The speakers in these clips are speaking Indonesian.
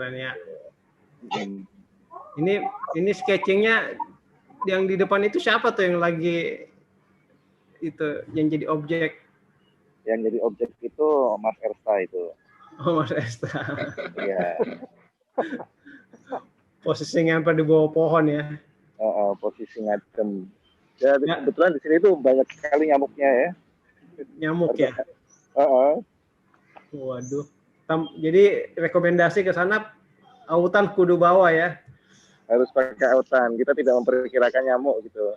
keren ya. Hmm. Ini sketchingnya yang di depan itu siapa tuh yang lagi itu yang jadi objek? Yang jadi objek itu Mas Ersa itu. Oh, Mas Esta. Iya. Posisinya sampai di bawah pohon ya. Posisi ngadem. Ya, kebetulan di sini tuh banyak sekali nyamuknya ya. Nyamuk ya. Uh-uh. Waduh. Jadi rekomendasi ke sana autan kudu bawa ya. Harus pakai autan. Kita tidak memperkirakan nyamuk gitu.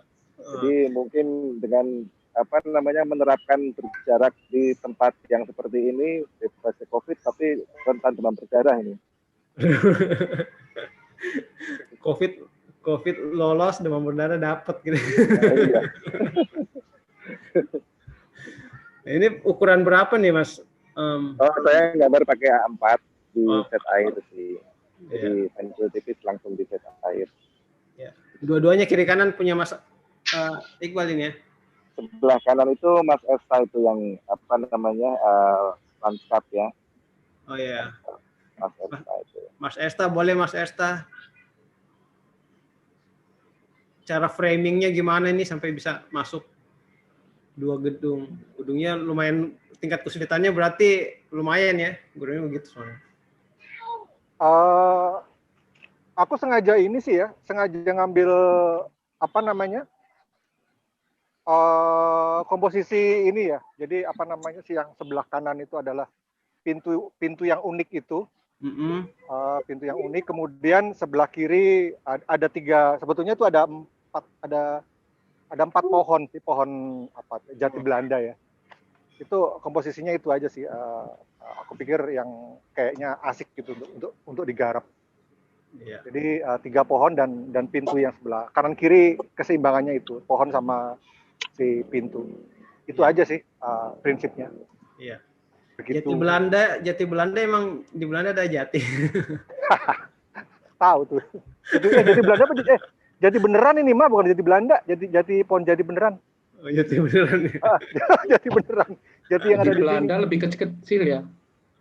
Jadi mungkin dengan menerapkan berjarak di tempat yang seperti ini bebas COVID tapi rentan demam berdarah ini. COVID lolos, demam berdarah dapat gitu. Iya. Ini ukuran berapa nih Mas? Saya gambar pakai A4 di set air sih. Jadi pensil tipis langsung di set air. Ya. Dua-duanya kiri kanan punya Mas Iqbal ini ya? Sebelah kanan itu Mas Esta itu yang lanskap ya. Oh iya. Mas Esta itu. Mas Esta, boleh Mas Esta. Cara framingnya gimana ini sampai bisa masuk dua gedung? Gedungnya lumayan, tingkat kesulitannya berarti lumayan ya, gedungnya begitu soalnya. Aku sengaja ngambil komposisi ini ya. Jadi yang sebelah kanan itu adalah pintu yang unik itu. Pintu yang unik. Kemudian sebelah kiri ada 3. Sebetulnya itu ada 4 pohon sih, pohon jati Belanda ya. Itu komposisinya itu aja sih. Aku pikir yang kayaknya asik gitu untuk digarap. Iya. Jadi 3 pohon dan pintu yang sebelah kanan kiri, keseimbangannya itu pohon sama si pintu. Itu aja sih prinsipnya. Iya. Begitu. Jati Belanda emang di Belanda ada jati. Tahu tuh. Jati Belanda apa? Jati beneran ini mah, bukan jati Belanda. Pohon jati beneran. Oh, jati beneran ya. Jati beneran. Jati yang ada di Belanda sini. lebih kecil ya.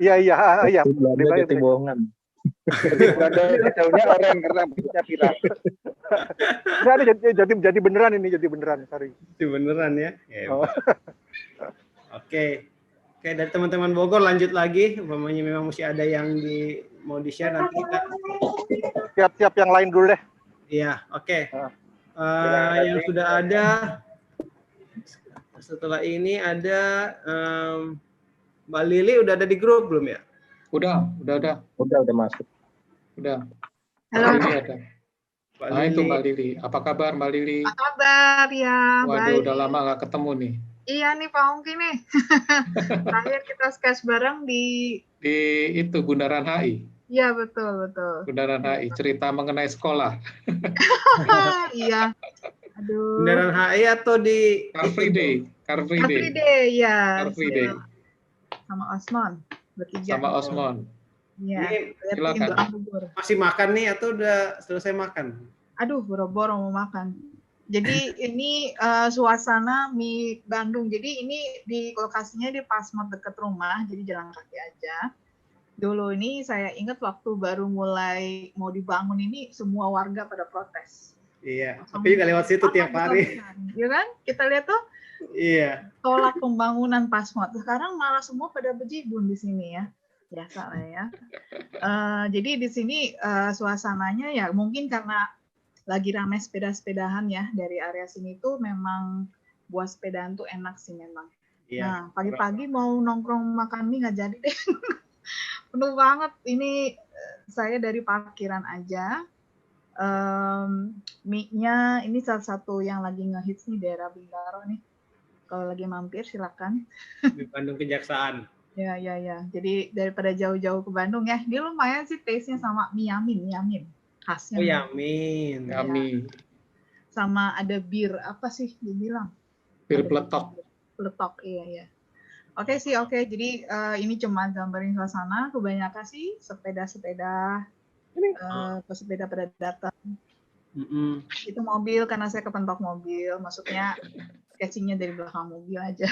Iya. Belanda jati bohongan. Jati Belanda itu jauhnya orang karena bentuknya piramid. Nah, jadi beneran ini, jadi beneran, sorry. Jati beneran ya. Oke, dari teman-teman Bogor lanjut lagi. Umpamanya memang masih ada yang mau di-share nanti kita. Siap yang lain dulu deh. Iya, oke. Yang sudah ada setelah ini ada Mbak Lili udah ada di grup belum ya? Udah masuk. Udah. Halo. Mbak Lili ada. Nah, itu Mbak Lili. Apa kabar Mbak Lili? Apa kabar ya? Waduh, baik. udah lama nggak ketemu nih. Iya nih Pak Ongki nih. Terakhir kita sketch bareng di itu Bundaran HI. Iya, betul. Bundaran HI, cerita mengenai sekolah. Iya. Aduh. Bundaran HI atau di Car Free Day. Car Free Day, ya. Car Free Day. Sama Osmon. Bertiga. Sama Osmon. Iya. Silakan. Masih makan nih atau udah selesai makan? Aduh, boro-boro mau makan. Jadi ini suasana mie Bandung. Jadi ini di lokasinya di Pasmod dekat rumah, jadi jalan kaki aja. Dulu ini saya ingat waktu baru mulai mau dibangun ini semua warga pada protes. Iya, tapi juga lewat situ tiap hari. Iya kan? Kita lihat tuh. Iya. Tolak pembangunan Pasmod. Sekarang malah semua pada bejibun di sini ya. Biasa lah ya. Jadi di sini suasananya ya mungkin karena lagi ramai sepeda-sepedahan ya dari area sini tuh memang buat sepedaan tuh enak sih memang. Iya, nah pagi-pagi mau nongkrong makan mie nggak jadi deh. Penuh banget. Ini saya dari parkiran aja. Mie-nya ini salah satu yang lagi ngehits nih daerah Bintaro nih. Kalau lagi mampir silakan. Di Bandung Kejaksaan. Ya. Jadi daripada jauh-jauh ke Bandung ya, dia lumayan sih taste-nya sama mie yamin. Khasnya. Oh, yamin. Ya. Sama ada bir apa sih dia bilang? Bir peletok. Peletok, iya. Oke. Jadi ini cuma gambarin suasana. Kebanyakan sih sepeda-sepeda, pesepeda pada datang. Itu mobil karena saya kepentok mobil. Maksudnya sketchingnya dari belakang mobil aja.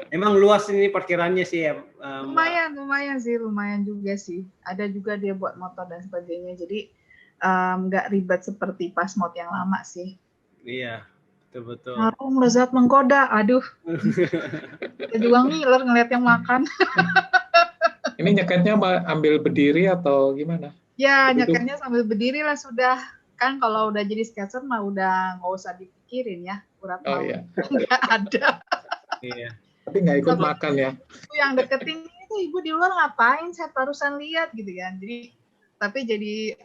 Emang luas ini parkirannya sih ya, Mbak? Lumayan juga sih. Ada juga dia buat motor dan sebagainya. Jadi nggak ribet seperti Pasmod yang lama sih. Iya, betul-betul. Harum lezat menggoda. Aduh. Dia juga ngiler ngeliat yang makan. Ini nyeketnya ambil berdiri atau gimana? Ya, nyeketnya sambil berdiri lah sudah. Kan kalau udah jadi sketser mah udah nggak usah dipikirin ya. Urat Oh mau iya. nggak ada. Iya. Tapi nggak ikut makan ya? Itu yang deketin itu ibu di luar ngapain? Saya barusan lihat gitu kan. Jadi tapi jadi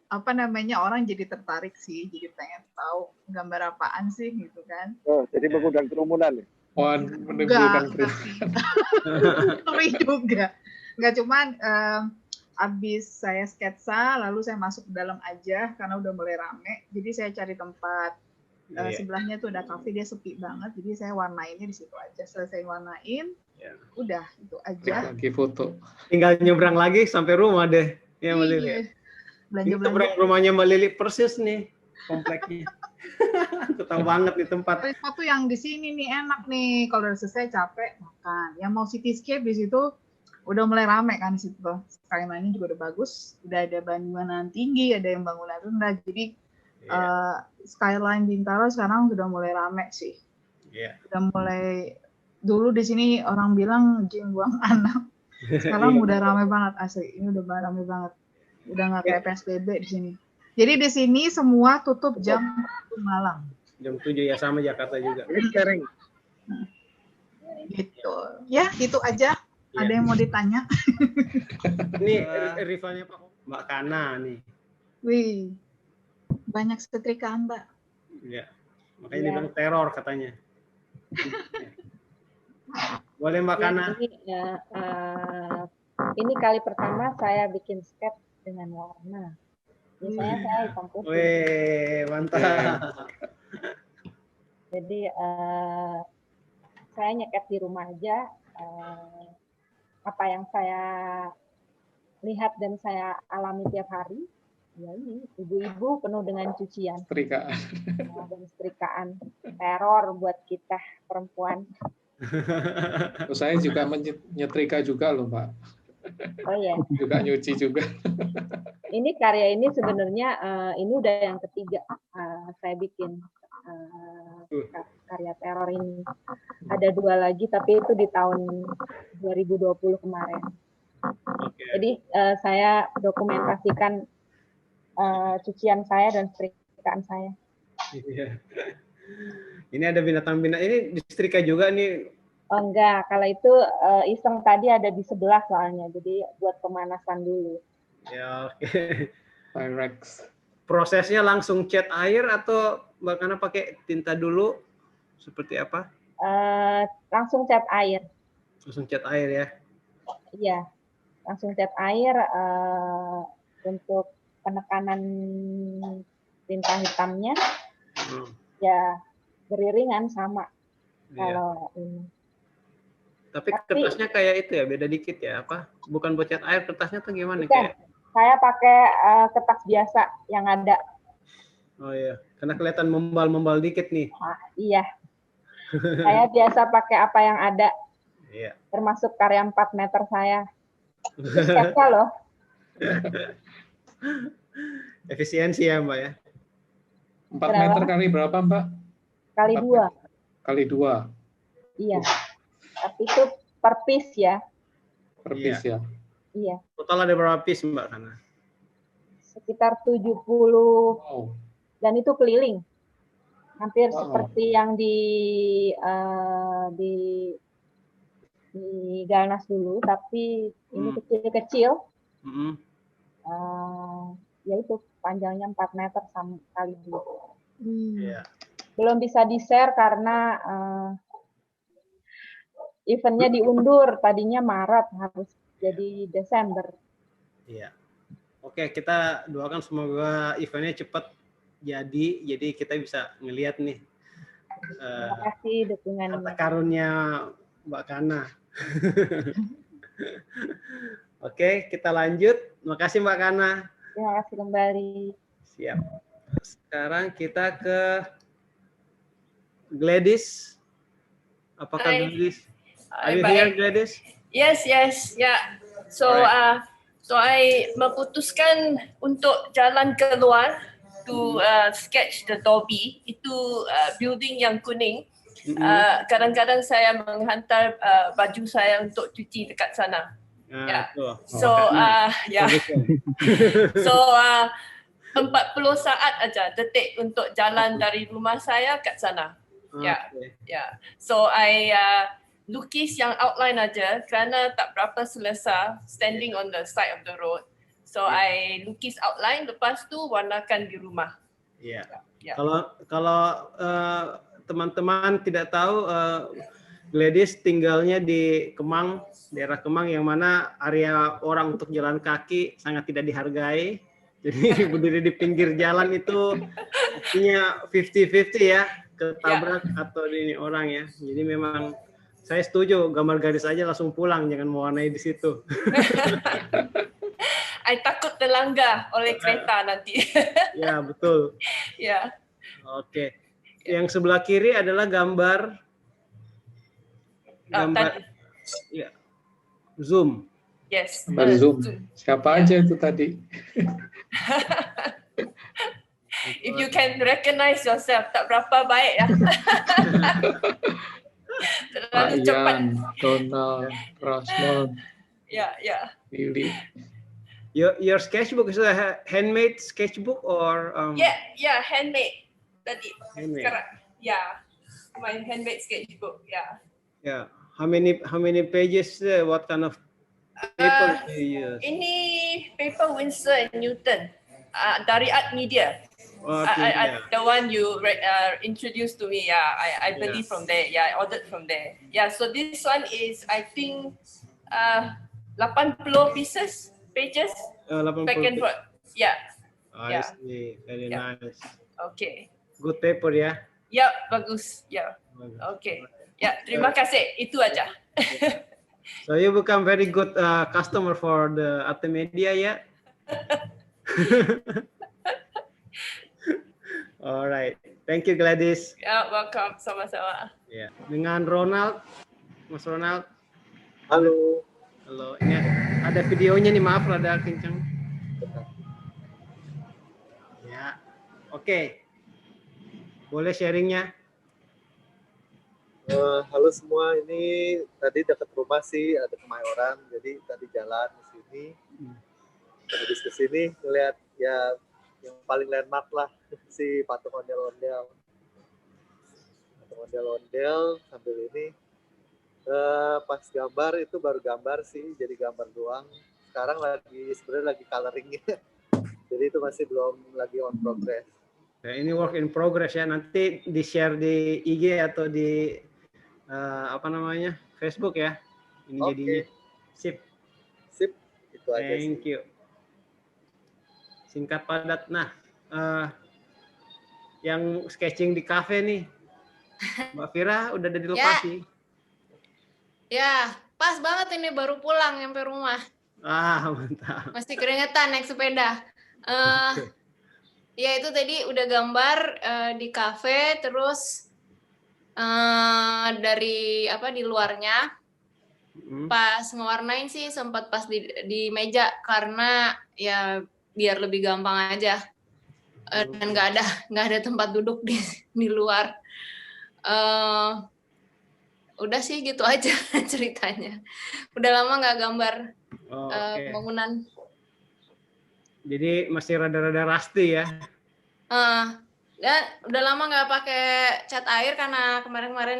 apa namanya orang jadi tertarik sih, jadi pengen tahu gambar apaan sih gitu kan. Oh, jadi mengundang kerumunan ya? Oh, menimbulkan Ngeri juga. Nggak cuman abis saya sketsa, lalu saya masuk ke dalam aja karena udah mulai rame. Jadi saya cari tempat sebelahnya tuh ada kafe, dia sepi banget. Jadi saya warnainnya di situ aja. Selesai warnain, udah itu aja. Lagi foto. Tinggal nyebrang lagi sampai rumah deh. Ya Mbak Lili. Ini seberang rumahnya Mbak Lili persis nih kompleknya. Aku tahu banget nih tempat. Foto yang di sini nih enak nih. Kalau udah selesai capek makan. Yang mau cityscape di situ udah mulai rame kan di situ. Skyline-nya juga udah bagus. Udah ada bangunan tinggi, ada yang bangunan rendah. Jadi skyline Bintaro sekarang sudah mulai rame sih. Udah mulai dulu di sini orang bilang jin buang anak. Sekarang udah rame banget asli. Ini udah rame banget. Udah nggak kayak PSBB di sini. Jadi di sini semua tutup jam 1 malam. Jam 7 ya, sama Jakarta juga. Ini sharing. Gitu. Ya, gitu aja. Ada yang mau ditanya? Ini rivalnya Pak Mbak Kana nih. Wih. Banyak setrikaan, Mbak. Iya. Makanya dibilang teror katanya. Boleh Mbak Kana. Ini kali pertama saya bikin sketch dengan warna. Biasanya saya hitam putih. Wih, mantap. Jadi saya nyeket di rumah aja. Apa yang saya lihat dan saya alami tiap hari, ya ini ibu-ibu penuh dengan cucian. Setrikaan. Dan setrikaan. Teror buat kita perempuan. Saya juga menyetrika juga loh, Mbak. Oh ya. Juga nyuci juga. Ini karya ini sebenarnya ini udah yang ketiga saya bikin karya teror ini. Ada 2 lagi tapi itu di tahun 2020 kemarin. Jadi saya dokumentasikan cucian saya dan setrikaan saya. Ini ada binatang-binatang, ini disetrika juga nih. Oh enggak, kalau itu iseng tadi ada di sebelah soalnya, jadi buat pemanasan dulu. Ya oke. Pyrex. Prosesnya langsung cat air atau Mbak Kana pakai tinta dulu? Seperti apa? Langsung cat air. Langsung cat air ya? Iya, langsung cat air untuk penekanan tinta hitamnya. Ya beriringan sama kalau ini. Tapi kertasnya kayak itu ya, beda dikit ya? Apa? Bukan buat cat air, kertasnya tuh gimana? Bukan. Kayak? Saya pakai kertas biasa yang ada. Oh iya, karena kelihatan membal-membal dikit nih. Iya. Saya biasa pakai apa yang ada. Iya. Termasuk karya 4 meter saya. Sketsa loh. Efisiensi ya Mbak ya? 4 meter kali berapa Mbak? Kali 2. Kali 2. Iya. Tapi itu per piece ya. Per piece ya. Iya. Total ada berapa piece Mbak Kana? Sekitar 70. Wow. Dan itu keliling. Hampir seperti yang di Galnas dulu, tapi ini kecil-kecil. Ya itu panjangnya 4 meter sama kali 2. Yeah. Belum bisa di-share karena eventnya diundur, tadinya Maret harus jadi Desember. Iya. Oke, kita doakan semoga eventnya cepat jadi kita bisa ngelihat nih. Terima kasih dukungan harta karunnya Mbak Kana. Oke, kita lanjut. Terima kasih Mbak Kana. Terima kasih kembali. Siap. Sekarang kita ke Gladys. Apakah Hai. Gladys? Are you Baik. here, Gladys? Yes, yeah. So, Alright. so I memutuskan untuk jalan keluar to sketch the Dobby. Itu building yang kuning. Kadang-kadang saya menghantar baju saya untuk cuci dekat sana. Ya. So, ya. So, 40 saat aja detik untuk jalan dari rumah saya kat sana. Ya, ya. So I lukis yang outline aja kerana tak berapa selesa standing on the side of the road. So I lukis outline, lepas tu warnakan di rumah. Iya. Ya. Kalau teman-teman tidak tahu, Gladys tinggalnya di Kemang, daerah Kemang yang mana area orang untuk jalan kaki sangat tidak dihargai. Jadi berdiri di pinggir jalan itu artinya 50-50 ya, ketabrak atau ini orang ya. Jadi memang saya setuju, gambar garis aja langsung pulang, jangan mewarnai di situ. I takut terlanggar oleh kereta nanti. Ya, betul. Ya. Oke. Yang sebelah kiri adalah gambar ya, Zoom. Yes. Zoom. Siapa aja itu tadi? If you can recognize yourself, tak berapa baik ya. Terlalu cepat. Donald, Rasmon, Ya, ya. Lily. Your sketchbook is a handmade sketchbook or Yeah, handmade tadi. handmade? Sekarang, yeah, my handmade sketchbook. Yeah. How many pages? What kind of paper do you use? Ini paper Winsor & Newton dari Art Media. The one you introduced to me. Yeah, I believe from there. Yeah, I ordered from there. Yeah, so this one is I think 80 pages. 80 Back and forth. Yeah. I see. Very nice. Okay. Good paper ya. Ya, bagus. Ya. Okay. Ya, terima kasih. Itu aja. So you become very good customer for the Arte Media ya. Alright. Thank you Gladys. Ya, welcome. Sama-sama. Ya. Dengan Ronald. Mas Ronald. Halo. Halo. Ini ada videonya nih, maaf rada kencang. Ya. Oke. Boleh sharingnya? Halo semua, ini tadi dekat rumah sih ada Kemayoran, jadi tadi jalan ke sini, habis ke sini ngeliat ya yang paling landmark lah si patung ondel-ondel sambil ini pas gambar itu baru gambar sih, jadi gambar doang. Sekarang sebenarnya lagi coloring jadi itu masih belum lagi on progress. Ya, ini work in progress ya, nanti di share di IG atau di Facebook ya. Ini jadinya sip itu aja. Thank you. Singkat padat. Nah, yang sketching di cafe nih, Mbak Fira udah ada di lokasi. Ya, pas banget ini baru pulang nyampe rumah. Mantap. Masih keringetan naik sepeda. Ya itu tadi udah gambar di kafe, terus dari di luarnya pas ngewarnain sih sempat pas di meja karena ya biar lebih gampang aja dan nggak ada tempat duduk di luar. Udah sih gitu aja ceritanya. Udah lama nggak gambar bangunan. Jadi masih rada-rada rusty ya? Dan udah lama nggak pakai cat air karena kemarin-kemarin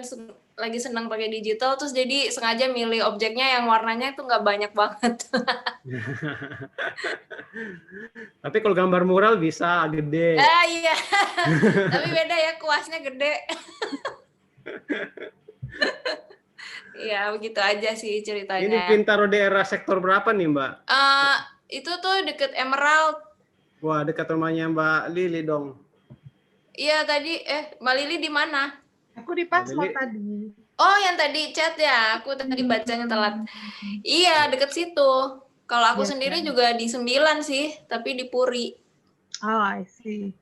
lagi senang pakai digital, terus jadi sengaja milih objeknya yang warnanya itu nggak banyak banget. Tapi kalau gambar mural bisa gede. Iya, tapi beda ya, kuasnya gede. Ya begitu aja sih ceritanya. Ini Bintaro daerah sektor berapa nih Mbak? Itu tuh deket Emerald. Wah, dekat rumahnya Mbak Lili dong. Iya tadi, Mbak Lili di mana? Aku di Pasmod tadi. Oh, yang tadi chat ya. Aku tadi bacanya telat. Iya, deket situ. Kalau aku sendiri juga di 9 sih, tapi di Puri. Oh, I see.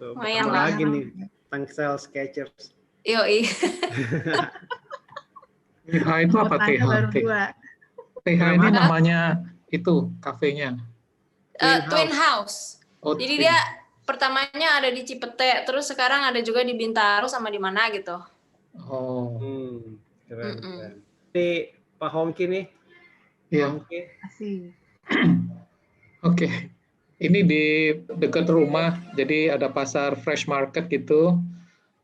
Lumayan lah. Lagi nih, Tangsel Sketchers. Yoi. TH itu apa TH? Baru 2. TH ini namanya itu kafenya. Twin House. Oh, Jadi Twin. dia pertamanya ada di Cipete, terus sekarang ada juga di Bintaro sama di mana gitu. Oh. Keren, keren. Ini Pak Hongki nih. Iya. Asik. Oke. Ini di dekat rumah, jadi ada pasar fresh market gitu.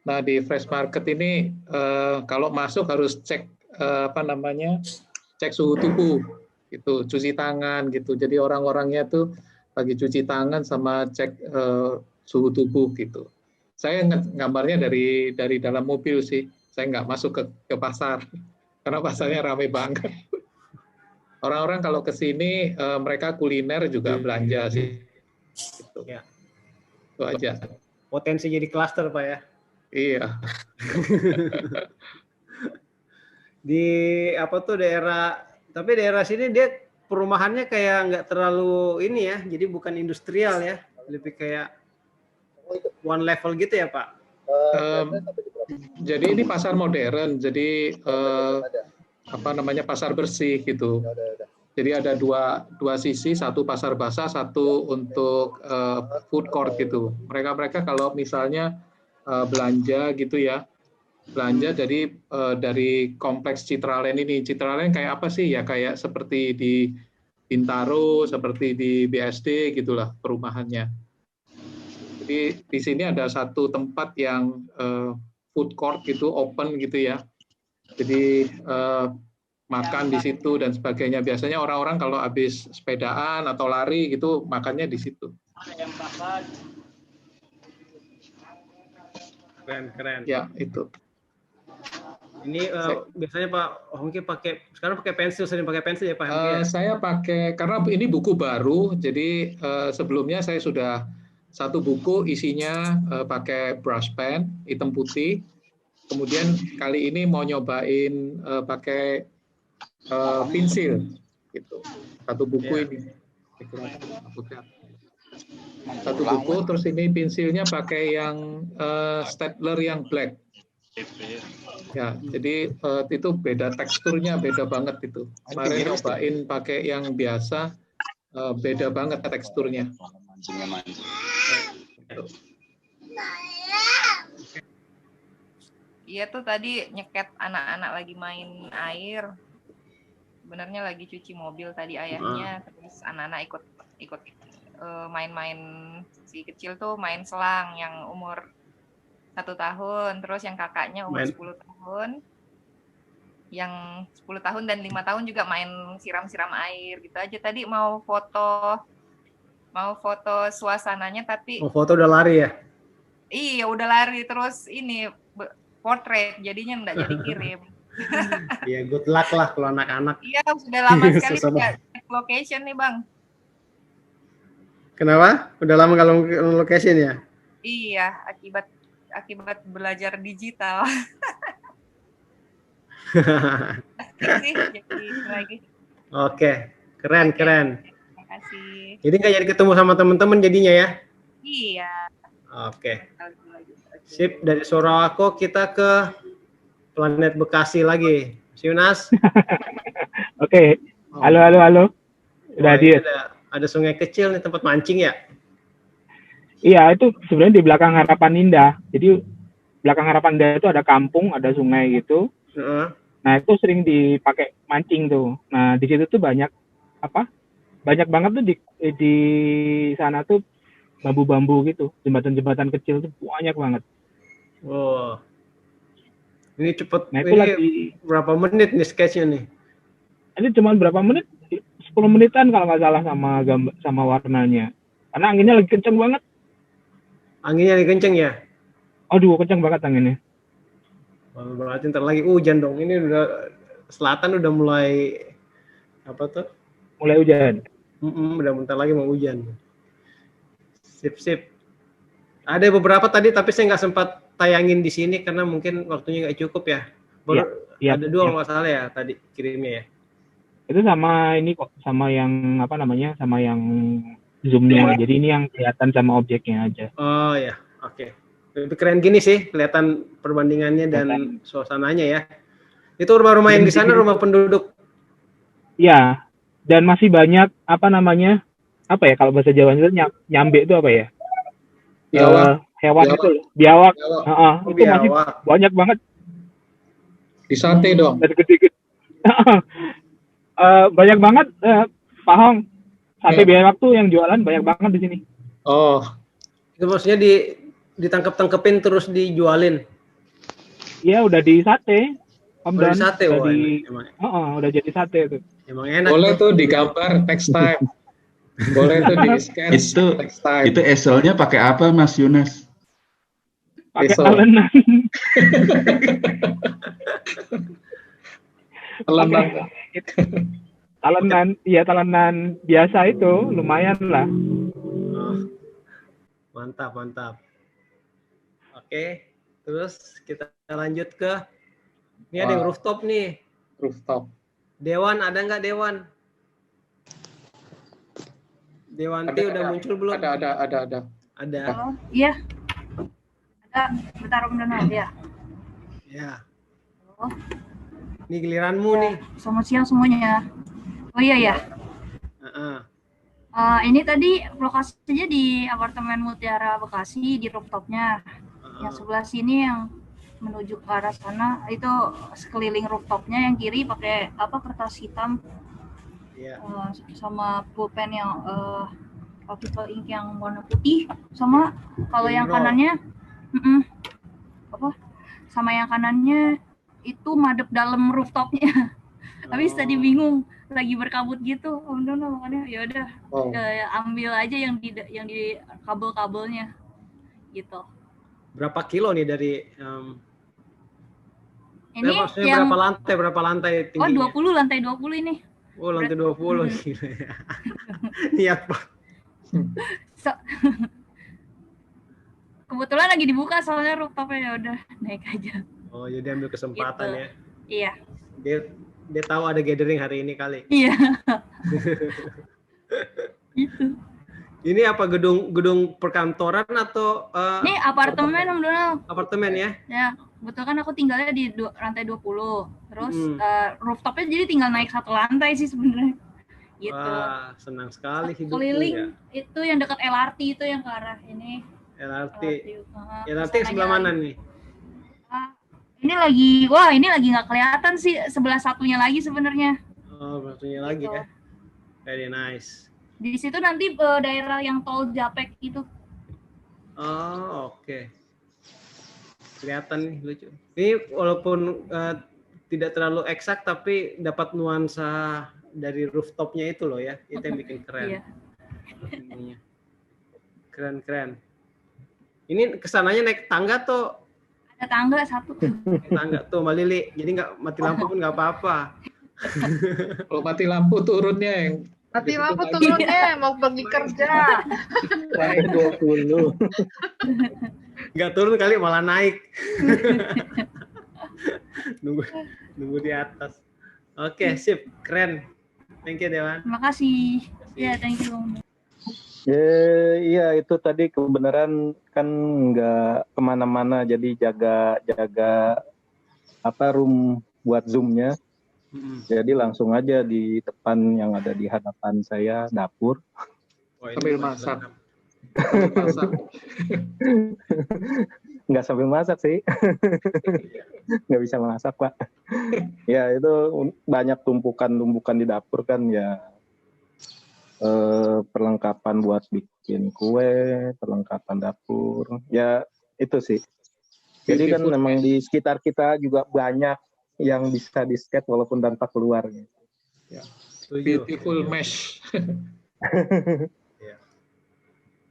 Nah, di fresh market ini kalau masuk harus cek cek suhu tubuh gitu, cuci tangan gitu. Jadi orang-orangnya tuh lagi cuci tangan sama cek suhu tubuh gitu. Saya gambarnya dari dalam mobil sih. Saya nggak masuk ke pasar karena pasarnya ramai banget. Orang-orang kalau ke sini mereka kuliner juga belanja sih. Gitu. Ya. Itu aja. Potensi jadi klaster, Pak ya. Iya. Di apa tuh tapi daerah sini dia perumahannya kayak nggak terlalu ini ya, jadi bukan industrial ya, lebih kayak one level gitu ya Pak. Jadi ini pasar modern, jadi pasar bersih gitu. Jadi ada dua sisi, satu pasar basah, satu untuk food court gitu. Mereka kalau misalnya belanja gitu ya, jadi dari kompleks Citraland ini. Citraland kayak apa sih ya, kayak seperti di Bintaro, seperti di BSD gitulah perumahannya. Jadi di sini ada satu tempat yang food court gitu, open gitu ya. Jadi makan di situ dan sebagainya. Biasanya orang-orang kalau habis sepedaan atau lari gitu makannya di situ. Keren. Ya, itu. Ini biasanya Pak Hongki sekarang pakai pensil, sering pakai pensil ya Pak Hongki? Saya pakai, karena ini buku baru, jadi sebelumnya saya sudah satu buku isinya pakai brush pen hitam putih. Kemudian kali ini mau nyobain pakai pensil, gitu. Satu buku ini. Satu buku, terus ini pensilnya pakai yang stapler yang black. Ya, jadi itu beda teksturnya, beda banget itu. Kemarin nyobain pakai yang biasa, beda banget teksturnya. Iya tuh tadi nyeket anak-anak lagi main air. Sebenarnya lagi cuci mobil tadi ayahnya, terus anak-anak ikut main-main, si kecil tuh main selang yang umur 1 tahun, terus yang kakaknya umur 10 tahun, yang 10 tahun dan 5 tahun juga main siram-siram air gitu aja. Tadi mau foto suasananya tapi foto udah lari ya? Iya udah lari, terus ini portrait jadinya nggak jadi kirim. Iya, good luck lah kalau anak-anak. Iya, sudah lama sekali nggak cek location nih Bang. Kenapa? Udah lama kalau location ya? Iya, akibat belajar digital. Jadi lagi. Oke, keren. Terima kasih. Jadi nggak jadi ketemu sama teman-teman jadinya ya? Iya. Oke. Sip, dari Sorowako kita ke Planet Bekasi lagi. Yunas. Oke. Halo. Udah hadir. Ada sungai kecil nih, tempat mancing ya? Iya, itu sebenarnya di belakang Harapan Indah. Jadi belakang Harapan Indah itu ada kampung, ada sungai gitu. Nah, itu sering dipakai mancing tuh. Nah, di situ tuh banyak banget tuh di sana tuh bambu-bambu gitu. Jembatan-jembatan kecil tuh banyak banget. Wow. Ini cepet. Nah, itu ini berapa menit nih sketchnya nih? Ini cuma berapa menit? 10 menitan kalau nggak salah sama warnanya. Karena anginnya lagi kenceng banget. Anginnya lagi kenceng ya? Aduh, kenceng banget anginnya. Berarti ntar lagi hujan dong. Ini udah selatan udah mulai apa tuh? Mulai hujan. Udah bentar lagi mau hujan. Sip. Ada beberapa tadi tapi saya nggak sempat tayangin di sini karena mungkin waktunya nggak cukup ya. Ada 2 kalau nggak salah ya tadi kirimnya ya. Itu sama ini kok, sama yang sama yang zoom-nya. Jadi ini yang kelihatan sama objeknya aja. Oh ya, oke. Lebih keren gini sih, kelihatan perbandingannya dan suasananya ya. Itu rumah-rumah yang di sana rumah penduduk. Ya, dan masih banyak apa ya kalau bahasa Jawa itu nyambe itu apa ya? Hewan itu loh, biawak. Itu masih banyak banget. Di sate dong. Dan gede-gede. Banyak banget, Pak Hong. Sate biawak tuh yang jualan banyak banget di sini. Oh, itu maksudnya ditangkap-tangkepin terus dijualin? Iya, udah di sate. Om udah di sate, udah jadi sate itu. Emang enak. Boleh tuh digambar next time. Boleh tuh di sketch next time. Itu eselnya pakai apa, Mas Yunus? Pakai talenan. Talenan biasa itu lumayan lah. Mantap. Oke, terus kita lanjut ke ini ada yang rooftop nih. Rooftop. Dewan ada nggak Dewan? Dewanti udah muncul belum? Ada. Oh, iya. Ada. Bentar Om Donald ya. Ya. Oh. Ini giliranmu nih. Selamat siang semuanya. Oh iya ya. Ini tadi lokasinya di apartemen Mutiara Bekasi di rooftopnya. Yang sebelah sini yang menuju ke arah sana itu sekeliling rooftopnya yang kiri pakai kertas hitam. Sama pulpen yang particle ink yang warna putih, sama kalau yang kanannya sama yang kanannya itu madep dalam rooftopnya. Tapi tadi bingung lagi berkabut gitu, Om Dono, makanya ya udah ambil aja yang di kabel-kabelnya gitu. Berapa kilo nih dari ini yang berapa lantai tingginya? 20 lantai 20 ini. Oh, lantai 20 gitu ya. Iya, Pak. Kebetulan lagi dibuka soalnya rooftopnya, ya udah naik aja. Oh, jadi ambil kesempatan gitu. Ya. Iya. Dia tahu ada gathering hari ini kali. Iya. Gitu. Ini apa gedung perkantoran atau ini apartemen Om Donald. Apartemen ya? Ya, betul kan aku tinggalnya di lantai 20. Terus rooftopnya jadi tinggal naik satu lantai sih sebenarnya. Gitu. Wah, senang sekali hidupnya. Keliling itu yang dekat LRT itu yang ke arah ini. LRT sebelah mana nih? Ini lagi nggak kelihatan sih, sebelah satunya lagi sebenarnya. Oh, satunya lagi ya. Very nice. Di situ nanti daerah yang tol Japek itu. Oh, oke. Kelihatan nih lucu. Ini walaupun tidak terlalu eksak tapi dapat nuansa dari rooftopnya itu loh ya. Itu yang bikin keren. Iya. Keren. Ini kesananya naik tangga tuh. Ada tangga satu. Tangga tuh Mbak Lili. Jadi nggak mati lampu pun nggak apa-apa. Kalau mati lampu turunnya yang mati lampu turunnya mau pergi kerja. Naik 20. Nggak turun kali malah naik. nunggu di atas. Oke, sip, keren. Thank you Dewan. Terima kasih. Ya, thank you. Iya itu tadi kebenaran kan nggak kemana-mana, jadi jaga room buat zoomnya. Jadi langsung aja di depan yang ada di hadapan saya dapur. Sambil masak. Nggak sambil masak sih. Nggak bisa masak Pak. Ya itu banyak tumpukan di dapur kan ya. Perlengkapan buat bikin kue, perlengkapan dapur, ya itu sih. Jadi kan memang di sekitar kita juga banyak yang bisa di-sketch walaupun tanpa keluar. Ya. Beautiful mesh.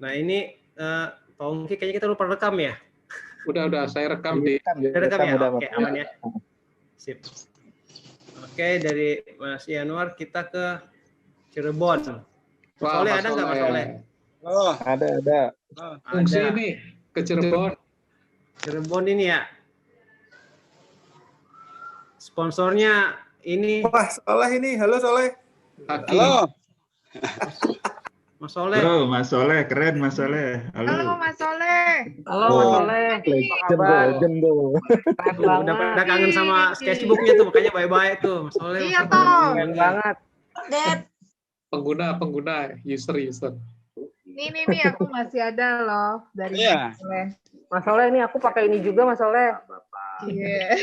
Nah ini Pak Ongki kayaknya kita lupa rekam ya? Udah saya rekam di. Rekam ya? Oke, aman ya. Sip. Oke, dari Mas Yanuar kita ke Cirebon. Mas Soleh ada nggak Mas Soleh? Oh, ada. Fungsi ini ke Cirebon. Cirebon ini ya. Sponsornya ini. Wah, Soleh ini. Halo Soleh. Halo. Mas Soleh. Bro, Mas Soleh, keren Mas Soleh. Halo Mas Soleh. Halo Mas Soleh. Apa kabar? Udah pada kangen sama sketchbooknya tuh, makanya bye-bye tuh Mas Soleh. Iya toh. Keren banget. Pengguna, user. Nih aku masih ada loh dari Mas Soleh. Mas Soleh ini aku pakai ini juga Mas Soleh. Iya.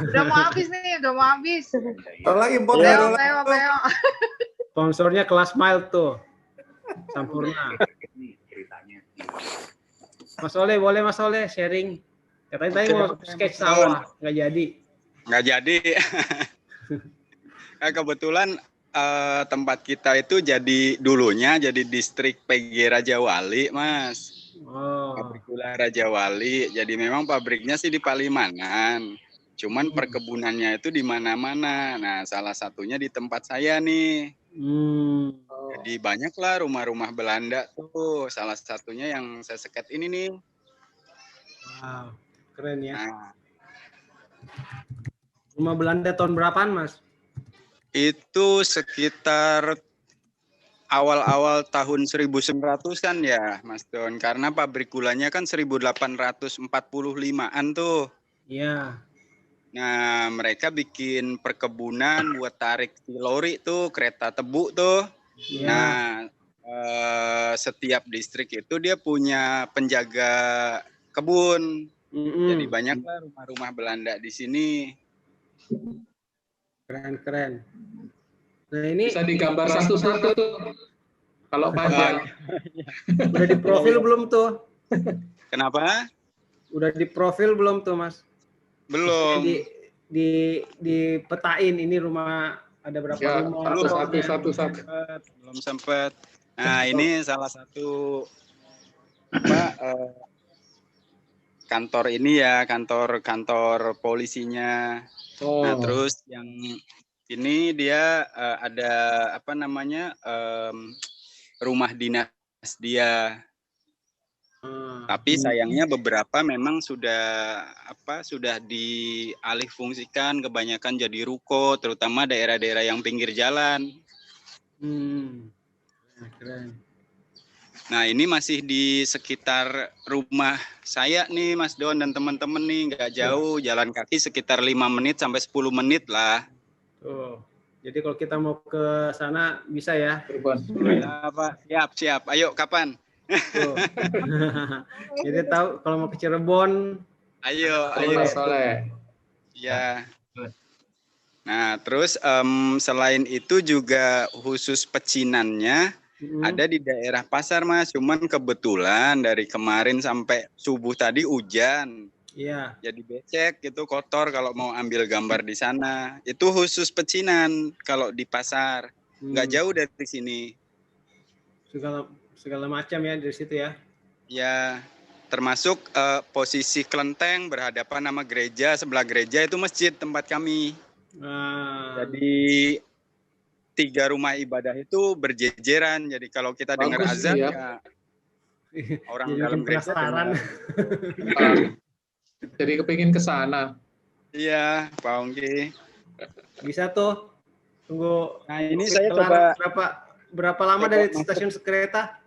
Udah mau habis nih, udah mau habis. Lagi impor Beo. Sponsornya Kelas Mile tuh. Sampurna. Mas Soleh, boleh Mas Soleh sharing. Katanya tadi mau sketch sawah, nggak jadi. Nggak jadi. Kebetulan tempat kita itu dulunya jadi distrik PG Raja Wali, Mas. Pabrik gula Raja Wali. Jadi memang pabriknya sih di Palimanan. Cuman perkebunannya itu di mana-mana. Nah, salah satunya di tempat saya nih. Jadi banyaklah rumah-rumah Belanda tuh. Salah satunya yang saya seket ini nih. Wow, keren ya. Nah, rumah Belanda tahun berapaan, Mas? itu sekitar awal-awal tahun 1900-an ya, Mas Don. Karena pabrik gulanya kan 1845-an tuh. Iya. Nah, mereka bikin perkebunan buat tarik si lori tuh, kereta tebu tuh. Iya. Nah, setiap distrik itu dia punya penjaga kebun. Jadi banyaklah rumah-rumah Belanda di sini. Keren. Nah, ini bisa digambar satu-satu tuh. Kalau panjang. Udah di profil belum tuh? Kenapa? Udah di profil belum tuh, Mas? Belum. Di petain ini rumah ada berapa ya, rumah? Satu. Belum sempat. Nah, ini salah satu kantor ini ya, kantor polisinya. Nah, terus yang ini dia ada rumah dinas dia. Tapi sayangnya beberapa memang sudah dialih fungsikan, kebanyakan jadi ruko, terutama daerah-daerah yang pinggir jalan. Keren. Nah, ini masih di sekitar rumah saya nih, Mas Don dan teman-teman nih, nggak jauh, jalan kaki sekitar 5 menit sampai 10 menit lah. Tuh. Jadi kalau kita mau ke sana bisa ya? Ya, Pak. Siap. Ayo, kapan? Jadi tahu kalau mau ke Cirebon. Ayo. Soleh. Ya. Nah, terus selain itu juga khusus pecinannya ada di daerah pasar, Mas. Cuman kebetulan dari kemarin sampai subuh tadi hujan. Iya. Jadi becek gitu, kotor kalau mau ambil gambar di sana. Itu khusus pecinan kalau di pasar. Nggak jauh dari sini. Segala macam ya dari situ ya. Ya, termasuk posisi kelenteng berhadapan sama gereja, sebelah gereja itu masjid tempat kami. Jadi 3 rumah ibadah itu berjejeran. Jadi kalau kita dengar azan ya orang jadi dalam gereja penasaran. Jadi kepingin ke sana. Iya, Pak Ongki. Bisa tuh. Tunggu. Nah, ini saya coba berapa lama dari stasiun kereta?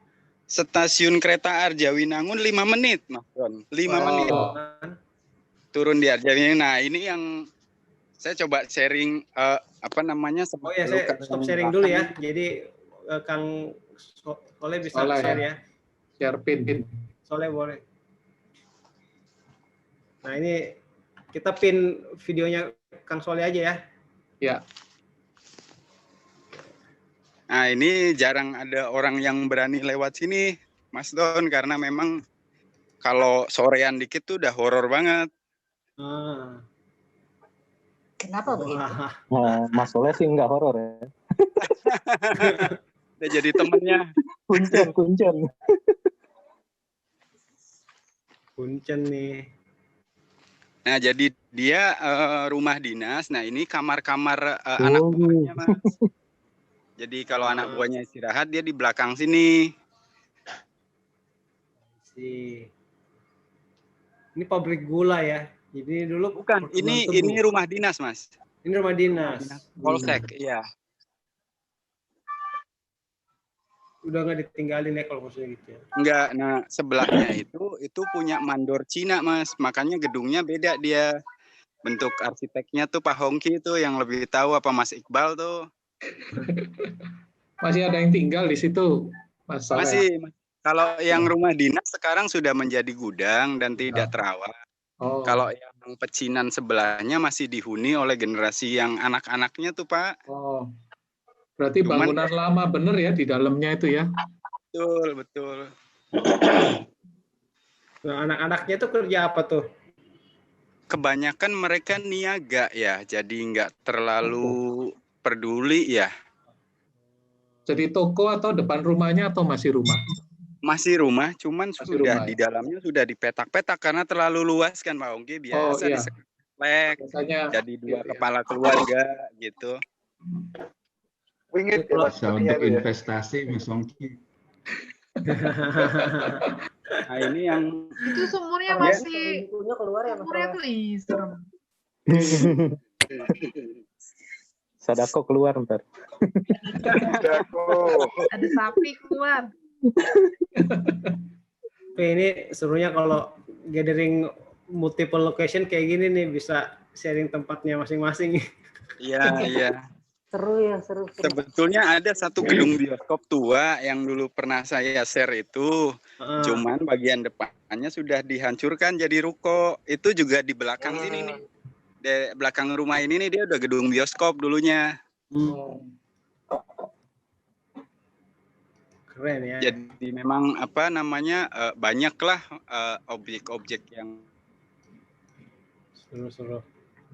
Stasiun kereta Arjawinangun 5 menit, Mas Don. 5 menit. Turun di Arjawinangun. Nah, ini yang saya coba sharing saya stop sharing dulu ya. Jadi Kang Soleh bisa share ya. Share pin. Soleh boleh. Nah, ini kita pin videonya Kang Soleh aja ya. Ya. Nah, ini jarang ada orang yang berani lewat sini, Mas Don, karena memang kalau sorean dikit tuh udah horor banget. Kenapa begitu? Nah, Mas Soleh sih nggak horor ya. Udah jadi temennya. Kuncen. Kuncen nih. Nah, jadi dia rumah dinas. Nah, ini kamar-kamar anak buahnya, Mas. Jadi kalau anak buahnya istirahat, dia di belakang sini. Ini pabrik gula ya. Jadi dulu bukan. Ini rumah dinas, Mas. Ini rumah dinas. Polsek, iya. udah nggak ditinggalin ya kalau maksudnya gitu ya. Enggak, nah sebelahnya itu punya mandor Cina, Mas. Makanya gedungnya beda dia. Bentuk arsiteknya tuh Pak Hongki tuh yang lebih tahu apa Mas Iqbal tuh. Masih ada yang tinggal di situ, Mas Saleh? Masih. Kalau yang rumah dinas sekarang sudah menjadi gudang dan tidak terawat. Oh. Kalau yang pecinan sebelahnya masih dihuni oleh generasi yang anak-anaknya tuh, Pak. Oh. Berarti bangunan lama bener ya di dalamnya itu ya? Betul, betul. Nah, anak-anaknya tuh kerja apa tuh? Kebanyakan mereka niaga ya, jadi nggak terlalu peduli ya. Jadi toko atau depan rumahnya atau masih rumah? Masih rumah, cuman Masih sudah rumah, di dalamnya sudah dipetak-petak karena terlalu luas kan Pak Ongki, biasa iya. diseklek, jadi dua kepala keluarga gitu. Wingit ya, Mas. Bisa untuk investasi, Mas Ongki. Nah ini yang Itu sumurnya masih sumurnya tuh serem. Sadako keluar ntar. Ada sapi keluar. Ini serunya kalau gathering multiple location kayak gini nih, bisa sharing tempatnya masing-masing. Iya, iya. Seru ya, seru. Sebetulnya ada satu gedung bioskop tua yang dulu pernah saya share itu, cuman bagian depannya sudah dihancurkan jadi ruko. Itu juga di belakang sini nih, di belakang rumah ini nih dia udah gedung bioskop dulunya. Keren ya. Jadi memang apa namanya banyaklah objek-objek yang seru-seru.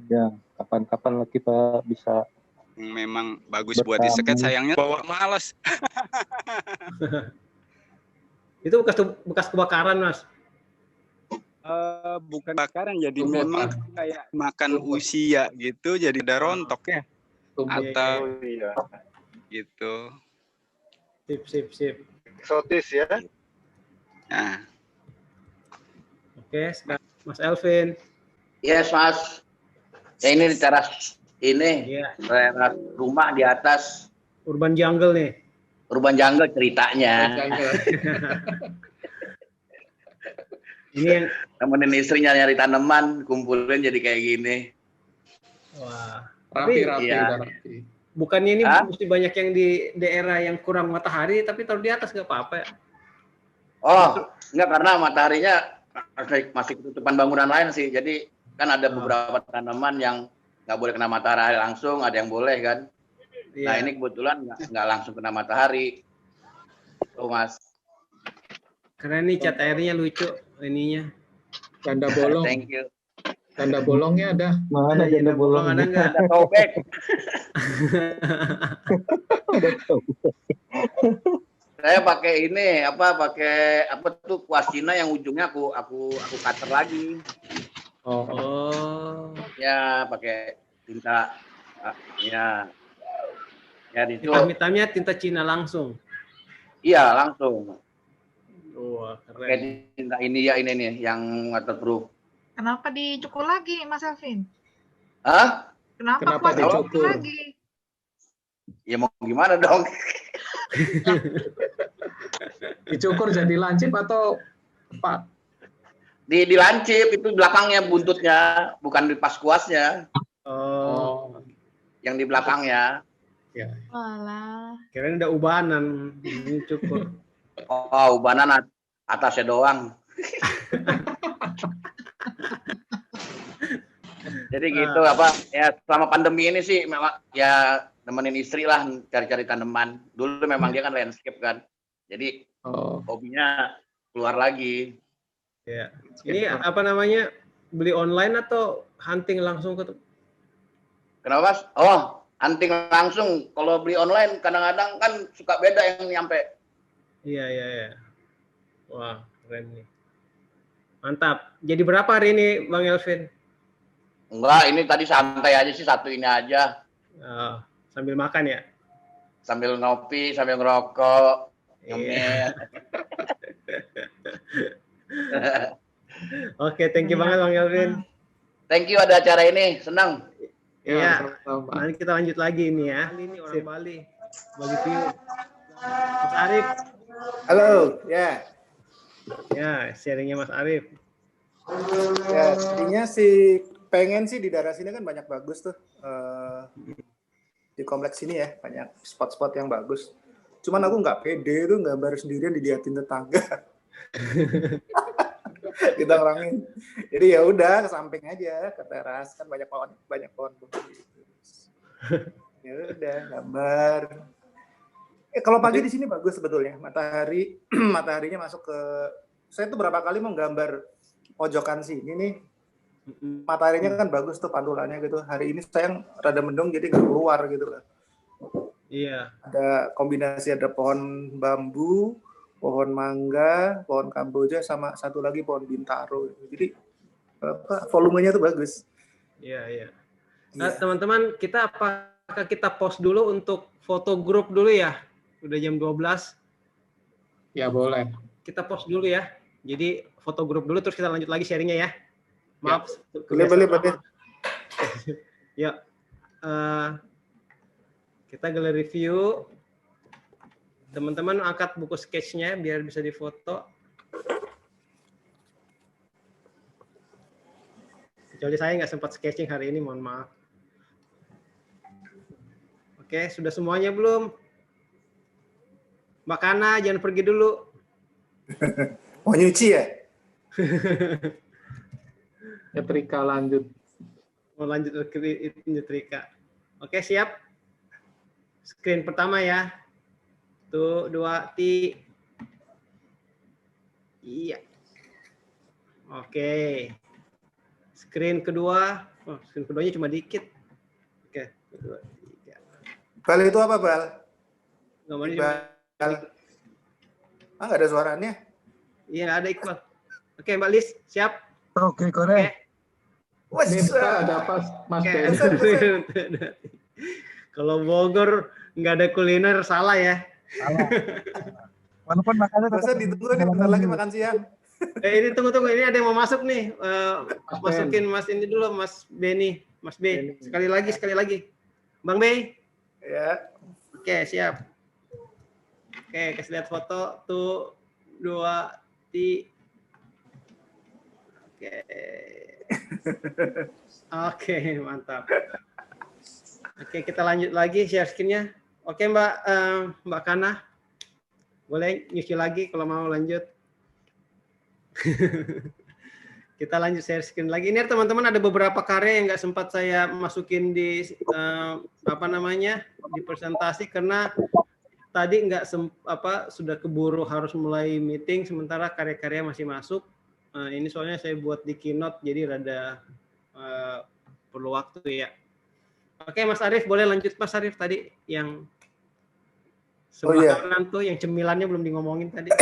Ya, kapan-kapan kita bisa memang bagus buat di-sketch, sayangnya bawa malas. Itu bekas kebakaran, Mas? Bukan bakaran, jadi memang kayak makan usia gitu, jadi ada rontok ya. Atau gitu. Sip. Eksotis ya. Nah. Oke, sekarang Mas Elvin. Yes, Mas. Ya ini di teras ini, daerah rumah di atas. Urban Jungle nih. Urban Jungle ceritanya. Ini yang temenin istrinya nyari tanaman, kumpulin jadi kayak gini. Wah. Rapi. Bukannya ini mesti banyak yang di daerah yang kurang matahari, tapi taruh di atas nggak apa-apa ya? Oh, enggak, karena mataharinya masih ketutupan bangunan lain sih. Jadi kan ada beberapa tanaman yang nggak boleh kena matahari langsung, ada yang boleh kan. Nah ini kebetulan nggak langsung kena matahari. Tuh Mas. Keren nih, cat airnya lucu ininya. Tanda bolong. Thank you. Tanda bolongnya ada. Mana janda bolong? Ada nggak? Ada tobek. Saya pakai ini pakai apa tuh kuas Cina yang ujungnya aku cutter lagi. Oh. Ya pakai tinta ya di situ. Hitam-hitamnya tinta Cina langsung. Iya langsung. Wah, keren. Pakai tinta ini nih yang waterproof. Kenapa dicukur lagi, Mas Elvin? Hah? Kenapa dicukur lagi? Ya mau gimana dong? Dicukur jadi lancip atau apa? Dilancip, itu belakangnya buntutnya, bukan di pas kuasnya. Oh. Yang di belakangnya. Ya. Walah. Kirain udah ubanan, ini cukur. Oh, ubanan atasnya doang. Jadi gitu ya selama pandemi ini sih memang ya nemenin istri lah cari-cari tanaman. Dulu memang dia kan landscape kan. Jadi hobinya keluar lagi. Ya. Ini apa namanya? Beli online atau hunting langsung ke? Kenapa, Mas? Oh, hunting langsung. Kalau beli online kadang-kadang kan suka beda yang nyampe. Iya. Wah, keren nih. Mantap. Jadi berapa hari ini, Bang Elvin? Enggak, ini tadi santai aja sih, satu ini aja. Oh, sambil makan ya? Sambil ngopi, sambil ngerokok, ngemil. Oke, thank you banget Bang Elvin. Thank you ada acara ini, senang. Iya, nanti kita lanjut lagi ini ya. Ini orang Bali, bagi view. Mas Arif. Halo, ya. Ya, sharingnya Mas Arif. Ya, jadinya sih pengen sih di daerah sini kan banyak bagus tuh. Di kompleks sini ya, banyak spot-spot yang bagus. Cuman aku nggak pede tuh gambar sendirian diliatin tetangga. Kita orangin. Jadi ya udah ke samping aja, ke teras kan banyak pohon gitu. Ya udah gambar. Kalau pagi di sini bagus sebetulnya. Mataharinya masuk ke. Saya tuh berapa kali menggambar pojokan sini nih. Mataharinya kan bagus tuh pantulannya gitu. Hari ini sayang rada mendung jadi nggak keluar gitu lah. Iya. Ada kombinasi, ada pohon bambu, pohon mangga, pohon kamboja, sama satu lagi pohon bintaro. Jadi volumenya tuh bagus. Iya, iya. Nah, teman-teman, apakah kita post dulu untuk foto grup dulu ya? Udah jam 12. Ya, boleh. Kita post dulu ya. Jadi foto grup dulu terus kita lanjut lagi sharingnya ya. Maaf. Ya. Boleh. Ya. Kita galeri review. Teman-teman angkat buku sketch-nya biar bisa difoto. Kecuali saya nggak sempat sketching hari ini, mohon maaf. Oke, sudah semuanya belum? Mbak Kana, jangan pergi dulu. Mau nyuci ya? Nyetrika lanjut. Mau lanjut nyetrika. Oke, siap. Screen pertama ya. Tuh, 2, ti. Iya. Oke. Screen kedua. Oh, screen keduanya cuma dikit. Oke, 2, 3. Bal itu apa, Bal? Gambarnya cuma. Nggak ada suaranya. Iya, nggak ada Iqbal. Oke, Mbak Lis, siap? Oke, korek. Mirsa ada pas Mas Ben. Kalau Bogor nggak ada kuliner, salah ya. Salah. Walaupun makannya tetap ditunggu nih, bentar lagi makan siang. Ini tunggu. Ini ada yang mau masuk nih. Masukin Mas ini dulu, Mas Beni. Mas B. Sekali lagi. Bang B. Ya. Oke, siap. Oke, kasih lihat foto. Tuh, 2, 3. Oke, mantap. Oke, kita lanjut lagi share screen-nya. Oke, Mbak Kana. Boleh nyuci lagi kalau mau lanjut. Kita lanjut share screen lagi. Ini teman-teman ada beberapa karya yang nggak sempat saya masukin di di presentasi karena tadi sudah keburu harus mulai meeting sementara karya-karya masih masuk. Ini soalnya saya buat di keynote jadi rada perlu waktu ya. Oke, Mas Arif boleh lanjut Mas Arif tadi yang sebelah kanan tuh yang cemilannya belum ngomongin tadi.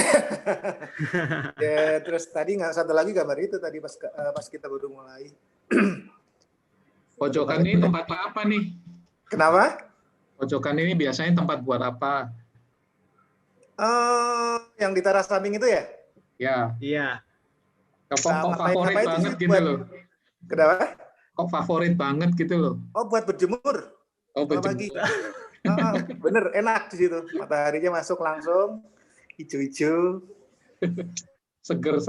Ya, terus tadi nggak satu lagi gambar itu tadi pas kita baru mulai. Pojokan ini tempat apa nih? Kenapa? Pojokan ini biasanya tempat buat apa? Yang di teras samping itu ya? Ya. Iya. Kok favorit banget gitu loh. Kenapa? Kok favorit banget gitu loh. Oh, buat berjemur. Oh, berjemur. Pagi. Bener, enak di situ. Mataharinya masuk langsung, hijau-hijau. Seger.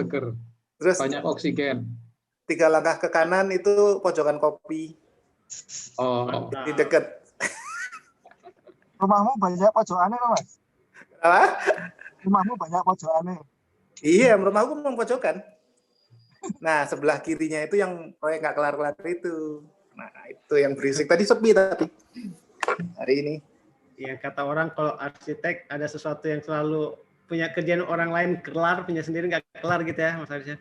Terus banyak oksigen. 3 langkah ke kanan itu pojokan kopi. Oh. Di dekat. Rumahmu banyak pojokannya loh, Mas? Apa? Rumahmu banyak pojokannya. Iya, rumahku memang pojokan. Nah, sebelah kirinya itu yang proyek nggak kelar-kelar itu. Nah, itu yang berisik. Tadi sepi tapi hari ini. Yang kata orang kalau arsitek ada sesuatu yang selalu punya kerjaan orang lain kelar, punya sendiri nggak kelar gitu ya, Mas Arisya.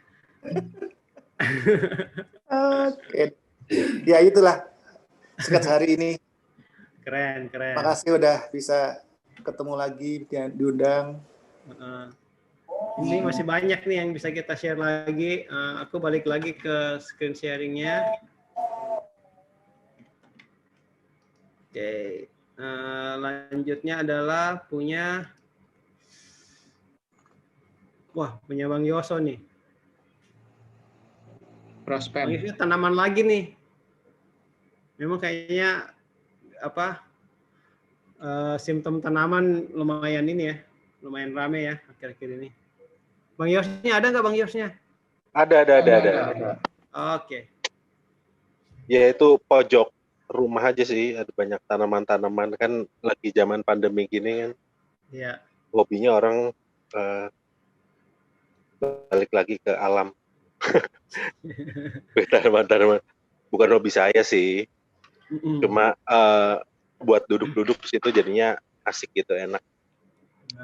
Oke. Ya itulah sketch hari ini. Keren. Makasih udah bisa ketemu lagi, diundang. Ini masih banyak nih yang bisa kita share lagi. Aku balik lagi ke screen sharing-nya. Oke. Lanjutnya adalah punya Bang Yoso nih. Prospen. Bang Yoso tanaman lagi nih. Memang kayaknya simptom tanaman lumayan ini ya, lumayan rame ya akhir-akhir ini. Bang Yosnya ada nggak Bang Yosnya? Ada. Oke. Ya itu pojok rumah aja sih, ada banyak tanaman-tanaman, kan lagi zaman pandemi gini kan. Iya. Hobinya orang balik lagi ke alam. Tanaman-tanaman. Bukan hobi saya sih. Cuma buat duduk-duduk di situ jadinya asik gitu, enak.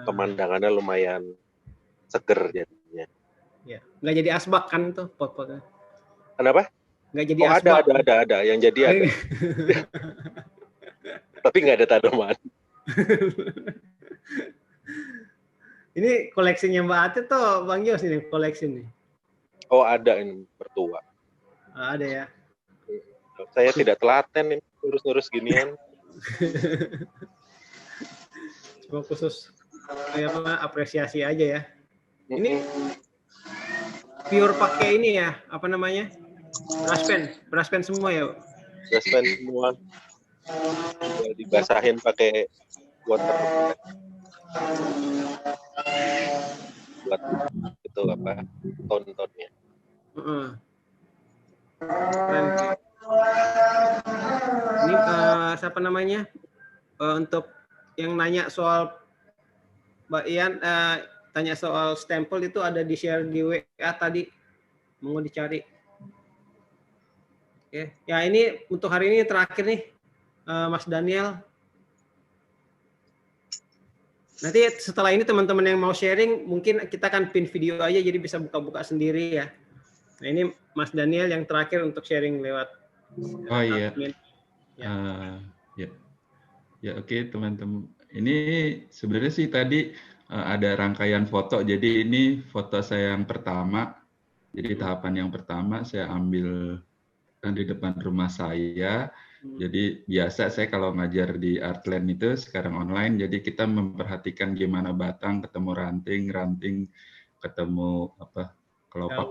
Pemandangannya lumayan seger jadinya. Ya. Nggak jadi asbak kan tuh pot-potnya? Kenapa? Nggak jadi asbak. Ada. Yang jadi ada. Tapi nggak ada tanaman. Ini koleksinya Mbak Ate tuh Bang Yos ini koleksi nih. Oh ada, ini mertua. Ada ya. Saya tidak telaten nih ngurus-ngurus ginian. Cuma khusus apresiasi aja ya. Ini pure pakai ini ya, apa namanya? Brush pen semua ya. Brush pen semua. Dibasahin pakai water. Buat itu apa? Ton-tonnya. Keren. Ini siapa namanya? Untuk yang nanya soal Mbak Ian, tanya soal stempel itu ada di share di WA tadi, mau dicari. Oke, ya ini untuk hari ini terakhir nih, Mas Daniel. Nanti setelah ini teman-teman yang mau sharing, mungkin kita akan pin video aja, jadi bisa buka-buka sendiri ya. Nah ini Mas Daniel yang terakhir untuk sharing lewat. Oh iya. Ya oke teman-teman. Ini sebenarnya sih tadi ada rangkaian foto. Jadi ini foto saya yang pertama. Jadi tahapan yang pertama saya ambil di depan rumah saya. Jadi biasa saya kalau ngajar di Artland itu sekarang online. Jadi kita memperhatikan gimana batang ketemu ranting ketemu apa kelopak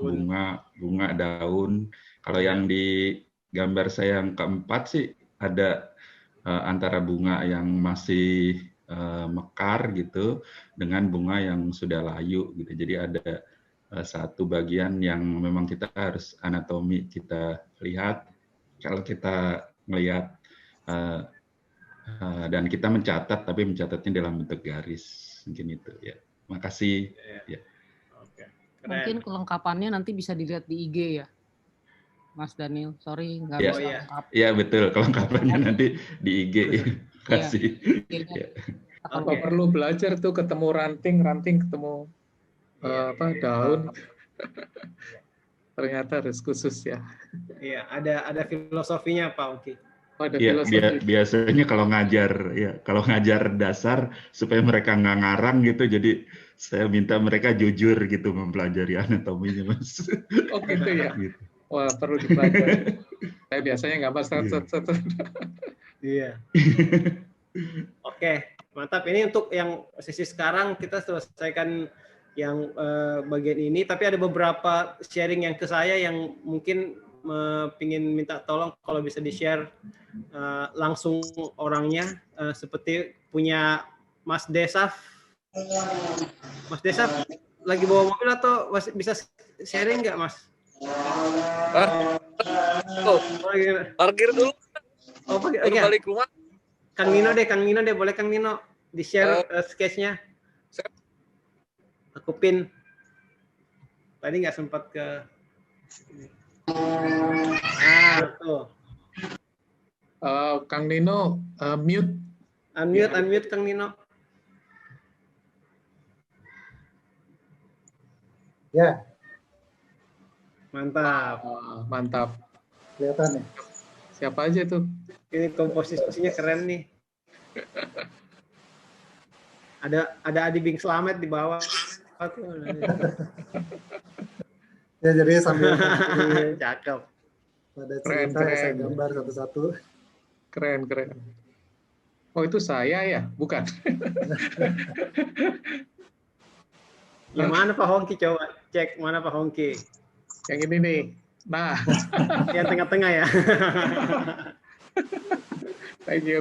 bunga daun. Kalau yang di gambar saya yang keempat sih ada antara bunga yang masih mekar gitu dengan bunga yang sudah layu gitu. Jadi ada satu bagian yang memang kita harus anatomi kita lihat. Kalau kita melihat dan kita mencatat, tapi mencatatnya dalam bentuk garis mungkin itu ya. Makasih. Ya. Mungkin kelengkapannya nanti bisa dilihat di IG ya, Mas Daniel. Sorry nggak bisa lengkap. Iya betul, kelengkapannya nanti di IG. Kasih. Apa perlu belajar tuh ketemu ranting ketemu daun. Ternyata harus khusus ya. Iya, ada filosofinya Pak Oki. Ya, biasanya kalau ngajar dasar supaya mereka nggak ngarang gitu, jadi saya minta mereka jujur gitu mempelajari anatominya, Mas. Oh gitu ya. Gitu. Wah perlu dipelajari. Saya biasanya nggak pas. Iya. Oke, mantap. Ini untuk yang sesi sekarang kita selesaikan yang bagian ini, tapi ada beberapa sharing yang ke saya yang mungkin pingin minta tolong kalau bisa di-share langsung orangnya, seperti punya Mas Desaf. Mas Desaf lagi bawa mobil atau bisa sharing nggak Mas? Parkir dulu. Oh, balik rumah. Kang Nino deh, boleh Kang Nino di-share sketch-nya. Aku pin. Tadi nggak sempat ke. Tuh. Kang Nino, mute. Unmute Kang Nino. Ya. Mantap. Mantap. Kelihatan ya. Siapa aja tuh? Ini komposisinya keren nih. Ada Adi Bing Slamet di bawah. Ya jadi sambil cakep. Pada cerita saya gambar satu-satu. Keren. Oh itu saya ya? Bukan. Yang mana Pak Hongki, coba cek mana Pak Hongki. Yang ini nih. Nah. Yang tengah-tengah ya. Thank you.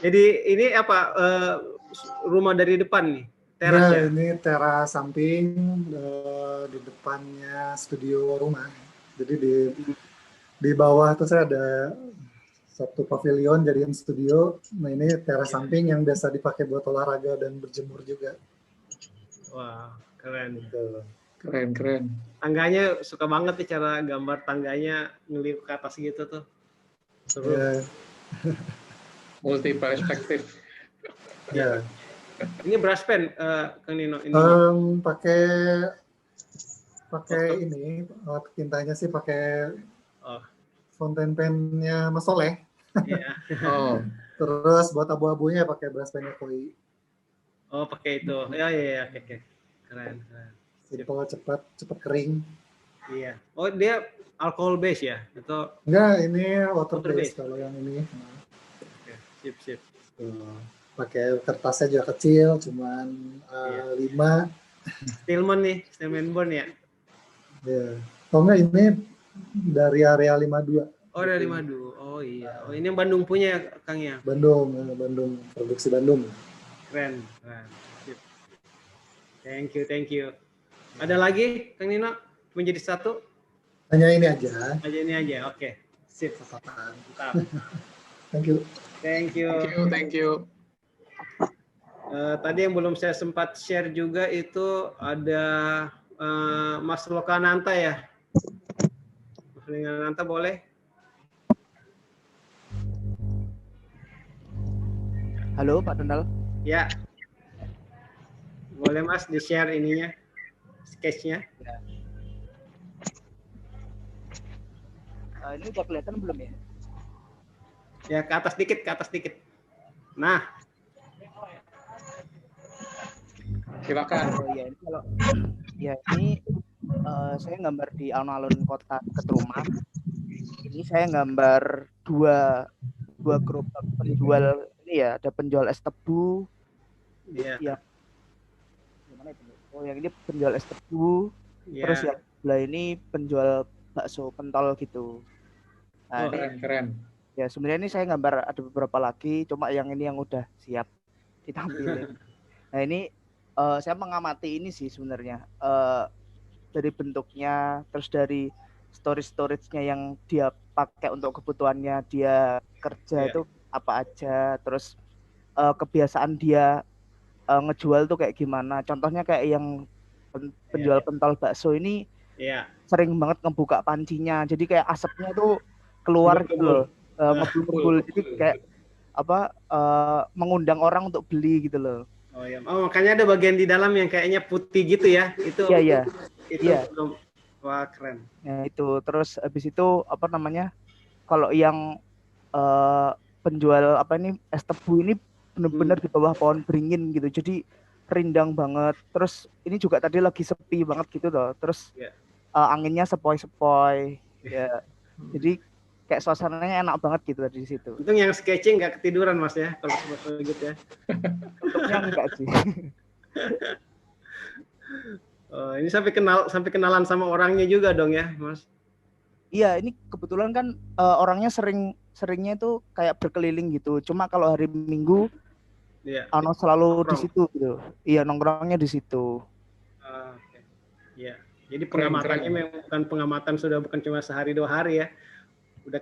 Jadi ini apa rumah dari depan nih? Teras ya? Ini teras samping, di depannya studio rumah. Jadi di bawah tuh saya ada satu pavilion jadian studio. Nah ini teras samping yang biasa dipakai buat olahraga dan berjemur juga. Wah, keren. Gitu. Keren. Tangganya suka banget nih cara gambar tangganya ngeliuk ke atas gitu tuh. Seru. Yeah. Multi perspektif. Ya. Ini brush pen, Kang Nino. Ini pakai ini tintanya sih pakai fountain pennya Mas Soleh. Iya. Terus buat abu-abunya pakai brush pennya Koi. Oh, pakai itu. Ya, oke. Keren. Simple, cepat kering. Iya. Oh, dia alcohol base ya? Atau enggak, ini water base kalau yang ini. Oke, sip. Pakai kertasnya juga kecil, cuman 5. Stillman bond ya? Ya. Oh enggak, ini dari area 52. Oh, dari 52. Oh iya. Oh, ini yang Bandung punya ya, Kang ya? Bandung, produksi Bandung. Keren. Sip. Thank you. Ada lagi, Kang Nino? Menjadi satu? Hanya ini aja. Oke. Sip. Mantap. Thank you. Tadi yang belum saya sempat share juga itu ada Mas Lokananta ya. Mas Lokananta boleh? Halo Pak Donald. Ya. Boleh Mas di-share ininya, sketch-nya. Ini udah kelihatan belum ya? Ya, ke atas dikit. Nah. Silakan. Ini saya gambar di alun-alun kota dekat rumah. Ini saya gambar dua gerobak penjual ini ya, ada penjual es tebu. Iya. Yang ini penjual es tebu. Terus yang sebelah ini penjual bakso pentol gitu. Nah, keren. Ya sebenarnya ini saya gambar ada beberapa lagi, cuma yang ini yang udah siap ditampilin. Nah ini saya mengamati ini sih sebenarnya dari bentuknya, terus dari storage-nya yang dia pakai untuk kebutuhannya dia kerja itu apa aja, terus kebiasaan dia ngejual tuh kayak gimana. Contohnya kayak yang penjual pentol bakso ini sering banget ngebuka pancinya, jadi kayak asapnya tuh keluar gitu loh. Ngebul-ngebul, jadi kayak mengundang orang untuk beli gitu loh. Oh ya, makanya ada bagian di dalam yang kayaknya putih gitu ya, itu. Iya. Wah keren. Nah itu, terus habis itu kalau yang penjual es tebu ini benar-benar di bawah pohon beringin gitu, jadi rindang banget. Terus ini juga tadi lagi sepi banget gitu loh, terus anginnya sepoi-sepoi, ya. Jadi kayak suasananya enak banget gitu di situ. Untung yang sketching nggak ketiduran Mas ya, kalau seperti gitu ya. Untuknya enggak sih. Ini sampai kenalan sama orangnya juga dong ya, Mas? Iya, ini kebetulan kan orangnya seringnya itu kayak berkeliling gitu. Cuma kalau hari Minggu, selalu di situ gitu. Iya, nongkrongnya di situ. Oke. Iya. Jadi pengamatannya memang bukan pengamatan bukan cuma sehari 2 hari ya. Udah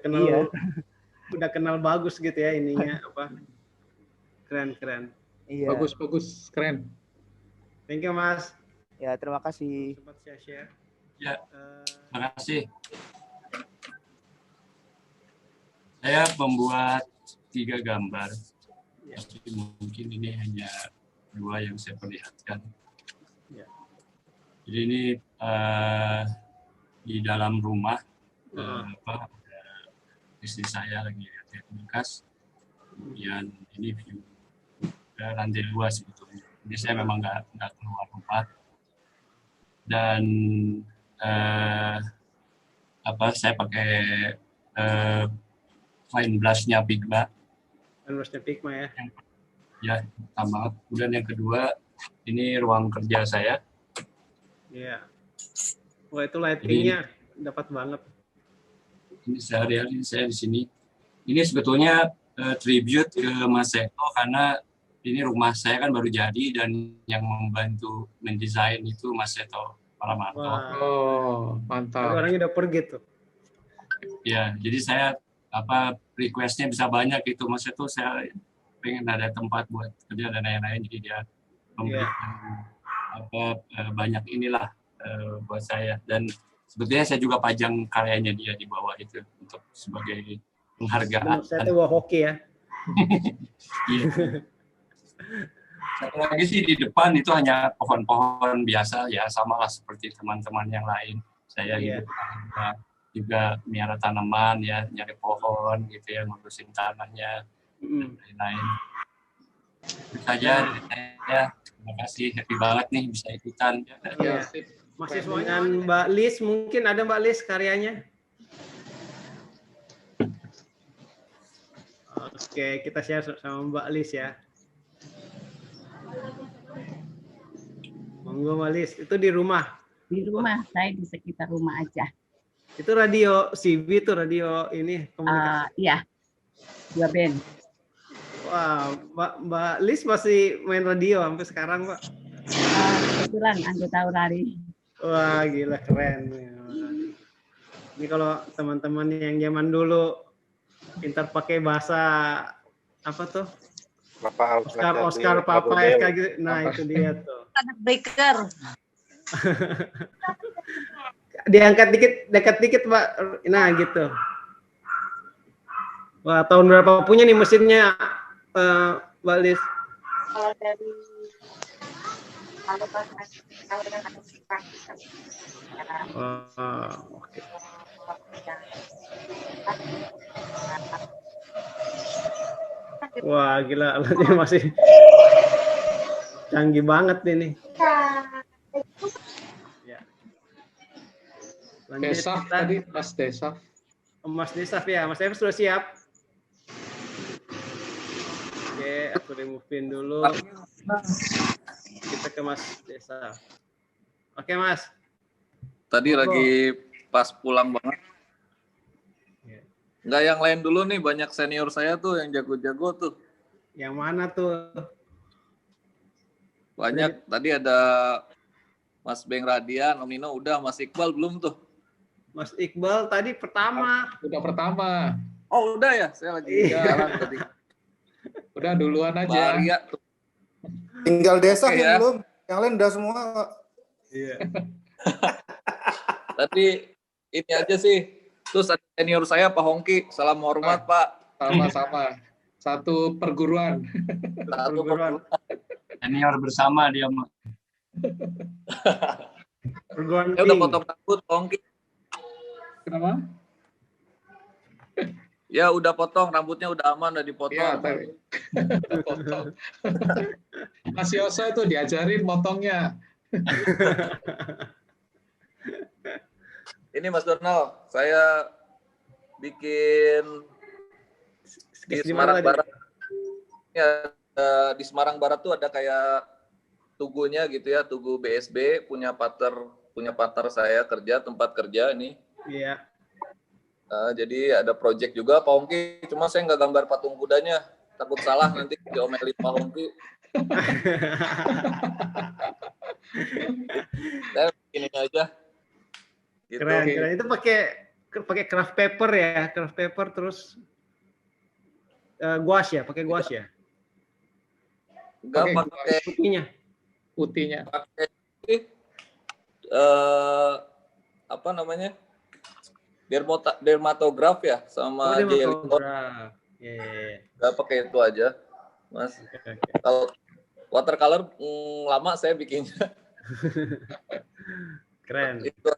kenal bagus gitu ya ininya apa. Keren. Iya. Bagus, keren. Thank you Mas. Ya, terima kasih. Sempat saya share. Ya, terima kasih. Saya membuat 3 gambar. Tapi mungkin ini hanya 2 yang saya perlihatkan. Jadi ini di dalam rumah istri saya lagi lihat kulkas. Kemudian ini view lantai 2 sebetulnya. Jadi saya memang nggak keluar rumah. Dan saya pakai fine brush-nya Pigma. Fine brush-nya Pigma ya. Ya, tambah. Kemudian yang kedua, ini ruang kerja saya. Iya. Wah itu lighting-nya dapat banget. ini sehari-hari saya di sini. Ini sebetulnya tribute ke Mas Eko karena ini rumah saya kan baru jadi dan yang membantu mendesain itu Mas Seto Paramanto. Oh, mantap. Orangnya udah pergi tuh. Ya, jadi saya requestnya bisa banyak itu Mas Seto, saya pengen ada tempat buat kerja dan lain-lain, jadi dia memberikan banyak inilah buat saya, dan sebetulnya saya juga pajang karyanya dia di bawah itu untuk sebagai penghargaan. Saya tuh hoki ya. Iya. Satu lagi sih di depan itu hanya pohon-pohon biasa ya, sama lah seperti teman-teman yang lain. Saya hidup juga miara tanaman ya, nyari pohon gitu ya, ngurusin tanahnya dan lain-lain. Itu saja dari saya. Terima kasih, happy banget nih bisa ikutan. Ya. Masih dengan Mbak Liz, mungkin ada Mbak Liz karyanya? Oke, kita share sama Mbak Liz ya. Monggo Mbak Liz, itu di rumah? Di rumah, saya di sekitar rumah aja. Itu radio CB tuh, radio ini komunikasi? Iya, 2 band. Wah, Mbak Liz masih main radio sampai sekarang, Pak? Kebetulan anggota Urari. Wah, gila keren. Ini kalau teman-teman yang zaman dulu pintar pakai bahasa apa tuh? Oscar Papa SK gitu. Nah, itu dia tuh. Anak baker. Diangkat dikit, dekat dikit, Pak. Nah, gitu. Wah, tahun berapa punya nih mesinnya, Mbak Liz? Kalau dari Oke. Wah, gila, alatnya masih canggih banget ini. Ya. Desaf tadi, Mas Desaf. Mas Desaf ya, Mas Desaf sudah siap. Oke, aku remove-in dulu. Kita ke Mas Desaf. Oke, Mas. Tadi lagi pas pulang banget. Nggak yang lain dulu nih, banyak senior saya tuh yang jago-jago tuh. Yang mana tuh? Banyak. Tadi ada Mas Beng Radian, Om Nino udah, Mas Iqbal belum tuh? Mas Iqbal tadi pertama. Udah pertama. Oh udah ya, saya lagi jalan tadi. Udah duluan aja. Maria tuh. Tinggal Desa Oke, yang ya. belum, yang lain udah semua. Iya. Tadi ini aja sih. Terus ada senior saya Pak Hongki, salam hormat Pak. Sama-sama. Satu perguruan. Satu perguruan. Senior bersama dia mah. Perguruan Ya udah potong rambut Pak Hongki. Kenapa? Ya udah potong, rambutnya udah aman, udah dipotong. Ya, potong. Mas Yoso itu diajarin motongnya. Ini Mas Donald, saya bikin di Semarang Barat. Ya, di Semarang Barat tuh ada kayak tugunya gitu ya, tugu BSB punya partner saya kerja, tempat kerja ini. Iya. Jadi ada project juga Pak Hongki, cuma saya nggak gambar patung kudanya, takut salah nanti diomelin Pak Hongki. Saya bikin ini aja. Gitu. Keren, keren. Itu pakai craft paper ya, craft paper terus gouache ya, pakai gouache ya. Enggak pakai putihnya. Pakai apa namanya? Dermatograf ya sama dermatograf. Enggak pakai itu aja, Mas. Kalau watercolor lama saya bikinnya. Keren. Itu.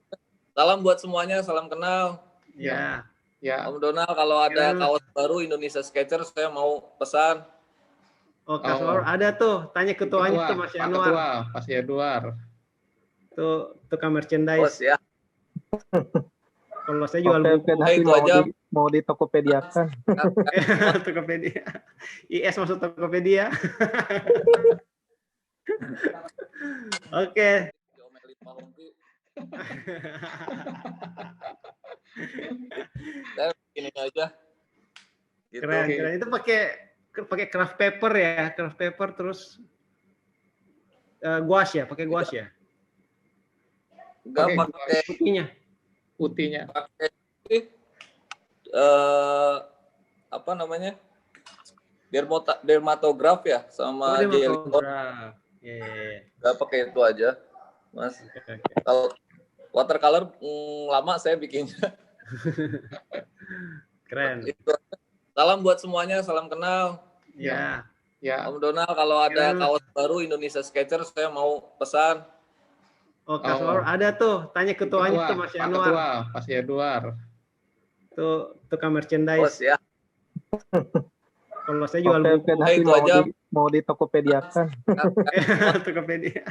Salam buat semuanya, salam kenal. Ya. Ya. Om Donald, kalau ada kaos baru Indonesia Skechers saya mau pesan. Oh, kaos baru ada tuh. Tanya ketuanya tuh Mas Yanuar. Ketua, Mas Yanuar. Tuh tukang merchandise. Ya. Kalau saya jual buku. Itu aja. Mau di Tokopedia kan? Tokopedia. IS masuk Tokopedia. Oke. bikin ini aja. Gitu. Keren, keren. Itu pakai craft paper ya, craft paper terus gouache ya, pakai gouache ya. Enggak pakai putihnya. Pakai apa namanya? Dermatograf ya sama gel. Enggak pakai itu aja, Mas. Kalau watercolor lama saya bikinnya. Keren. Itu. Salam buat semuanya, salam kenal. Ya. Om Donald, kalau ada kaos baru Indonesia Skechers saya mau pesan. Oh, kaos baru ada tuh. Tanya ketuanya tuh Mas Yanuar. Ketua, Mas Yanuar. Tuh tukang merchandise. Ya. Kalau saya jual buku. Itu aja. Mau di Tokopedia kan? Tokopedia.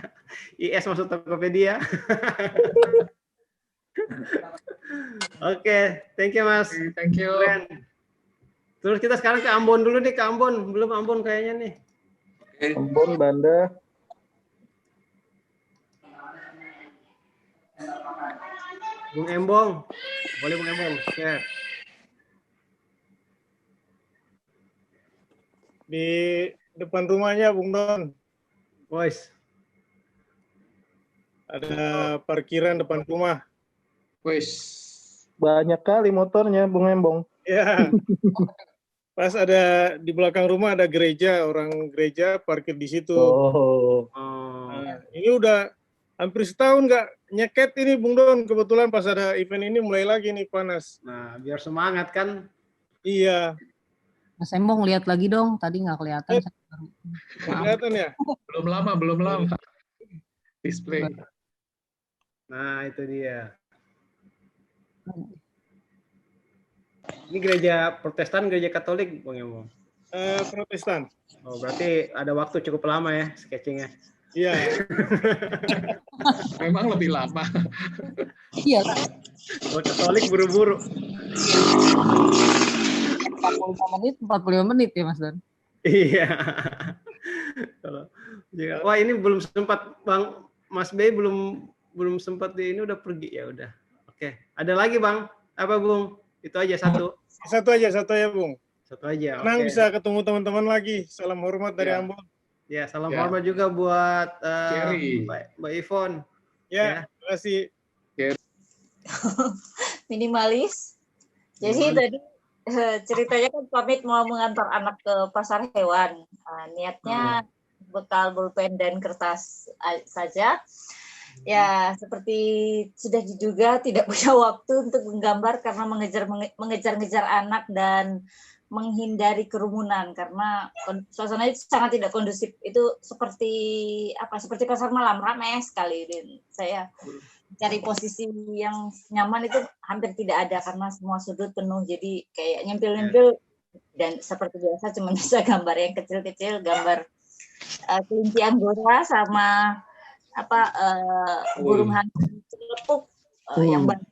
IS masuk Tokopedia. Oke, thank you Mas. Thank you. Keren. Terus kita sekarang ke Ambon dulu nih, ke Ambon. Belum Ambon kayaknya nih. Ambon, Banda. Bung Embong. Boleh Bung Embong, share. Di depan rumahnya Bung Don. Boys. Ada parkiran depan rumah. Wis. Banyak kali motornya Bung Embong. Ya. Pas ada di belakang rumah ada gereja, orang gereja parkir di situ. Nah, ini udah hampir setahun nggak nyeket ini Bung Don. Kebetulan pas ada event ini mulai lagi nih panas. Nah, biar semangat kan. Iya. Mas Embong lihat lagi dong, tadi nggak kelihatan. Kelihatan ya? Belum lama. Display. Nah, itu dia. Ini gereja Protestan, gereja Katolik, Bang Embong? Protestan. Oh, berarti ada waktu cukup lama ya sketchingnya. Iya. Memang lebih lama. Iya. Kalau Katolik buru-buru. 45 menit ya Mas Don? Iya. Wah, ini belum sempat Bang Mas Bey belum sempat di ini udah pergi ya udah. Oke, ada lagi Bang? Apa Bung? Itu aja satu. Satu aja Bung. Satu aja. Senang bisa ketemu teman-teman lagi. Salam hormat dari Ambon. Ya, salam hormat juga buat Mbak Ivon. Ya, terima kasih. Minimalis. Jadi tadi ceritanya kan pamit mau mengantar anak ke pasar hewan. Niatnya bekal pulpen dan kertas saja. Ya, seperti sudah diduga tidak punya waktu untuk menggambar karena mengejar-ngejar anak dan menghindari kerumunan karena suasananya sangat tidak kondusif. Itu seperti seperti pasar malam, ramai sekali, dan saya cari posisi yang nyaman itu hampir tidak ada karena semua sudut penuh, jadi kayak nyempil-nyempil dan seperti biasa cuma bisa gambar yang kecil-kecil, gambar kelinci anggora sama burung hantu celepuk yang banyak,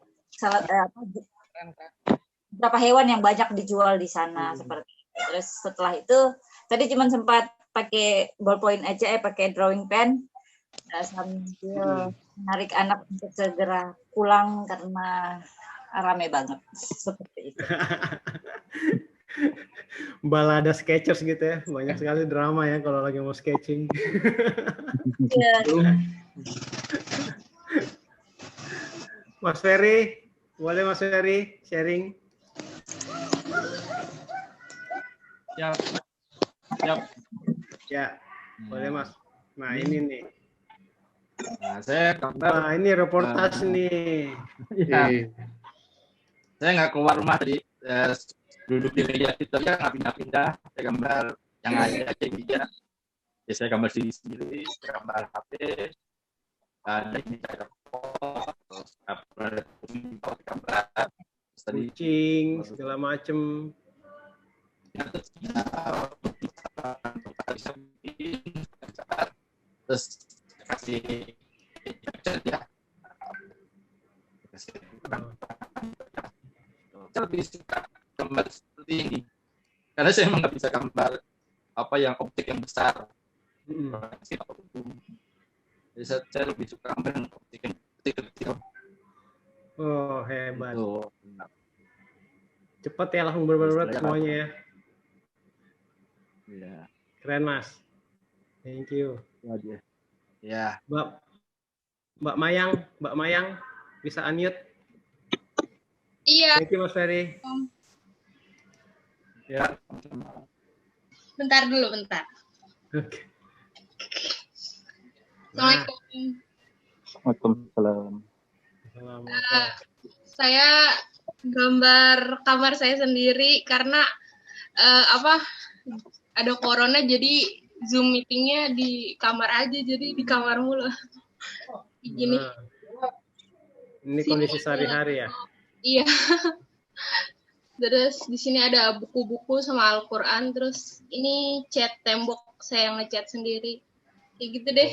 beberapa hewan yang banyak dijual di sana seperti itu. Terus setelah itu tadi cuma sempat pakai ballpoint aja, pakai drawing pen sambil menarik anak untuk segera pulang karena rame banget seperti itu. Balada Skechers gitu ya, banyak sekali drama ya kalau lagi mau sketching. Mas Ferry, boleh Mas Ferry sharing? Ya, boleh Mas. Nah ini nih. Nah, saya gambar. Nah ini reportas nih. Ya. Saya nggak keluar rumah tadi. Duduk di meja itu ya, nggak pindah-pindah. Saya gambar yang ada aja meja. Ya, saya gambar sendiri, saya gambar HP. Ada ini saya terus ada gambar kucing segala macem. Terus kasih ya. Saya lebih suka gambar seperti ini karena saya emang nggak bisa gambar apa yang objek yang besar. Jadi saya lebih suka gambar yang objek yang kecil-kecil. Oh hebat. Cepat ya, langsung berat semuanya ya. Iya. Keren Mas. Thank you. Ya. Mbak Mayang bisa unmute? Iya. Thank you Mas Ferry. Ya. Bentar dulu, bentar. Oke. Assalamualaikum. Waalaikumsalam. Saya gambar kamar saya sendiri karena ada corona, jadi Zoom meetingnya di kamar aja, jadi di kamar mulu. Gini. Ini kondisi sehari-hari ya? Iya. Terus di sini ada buku-buku sama Al-Quran, terus ini cat tembok saya yang ngecat sendiri. Kayak gitu deh.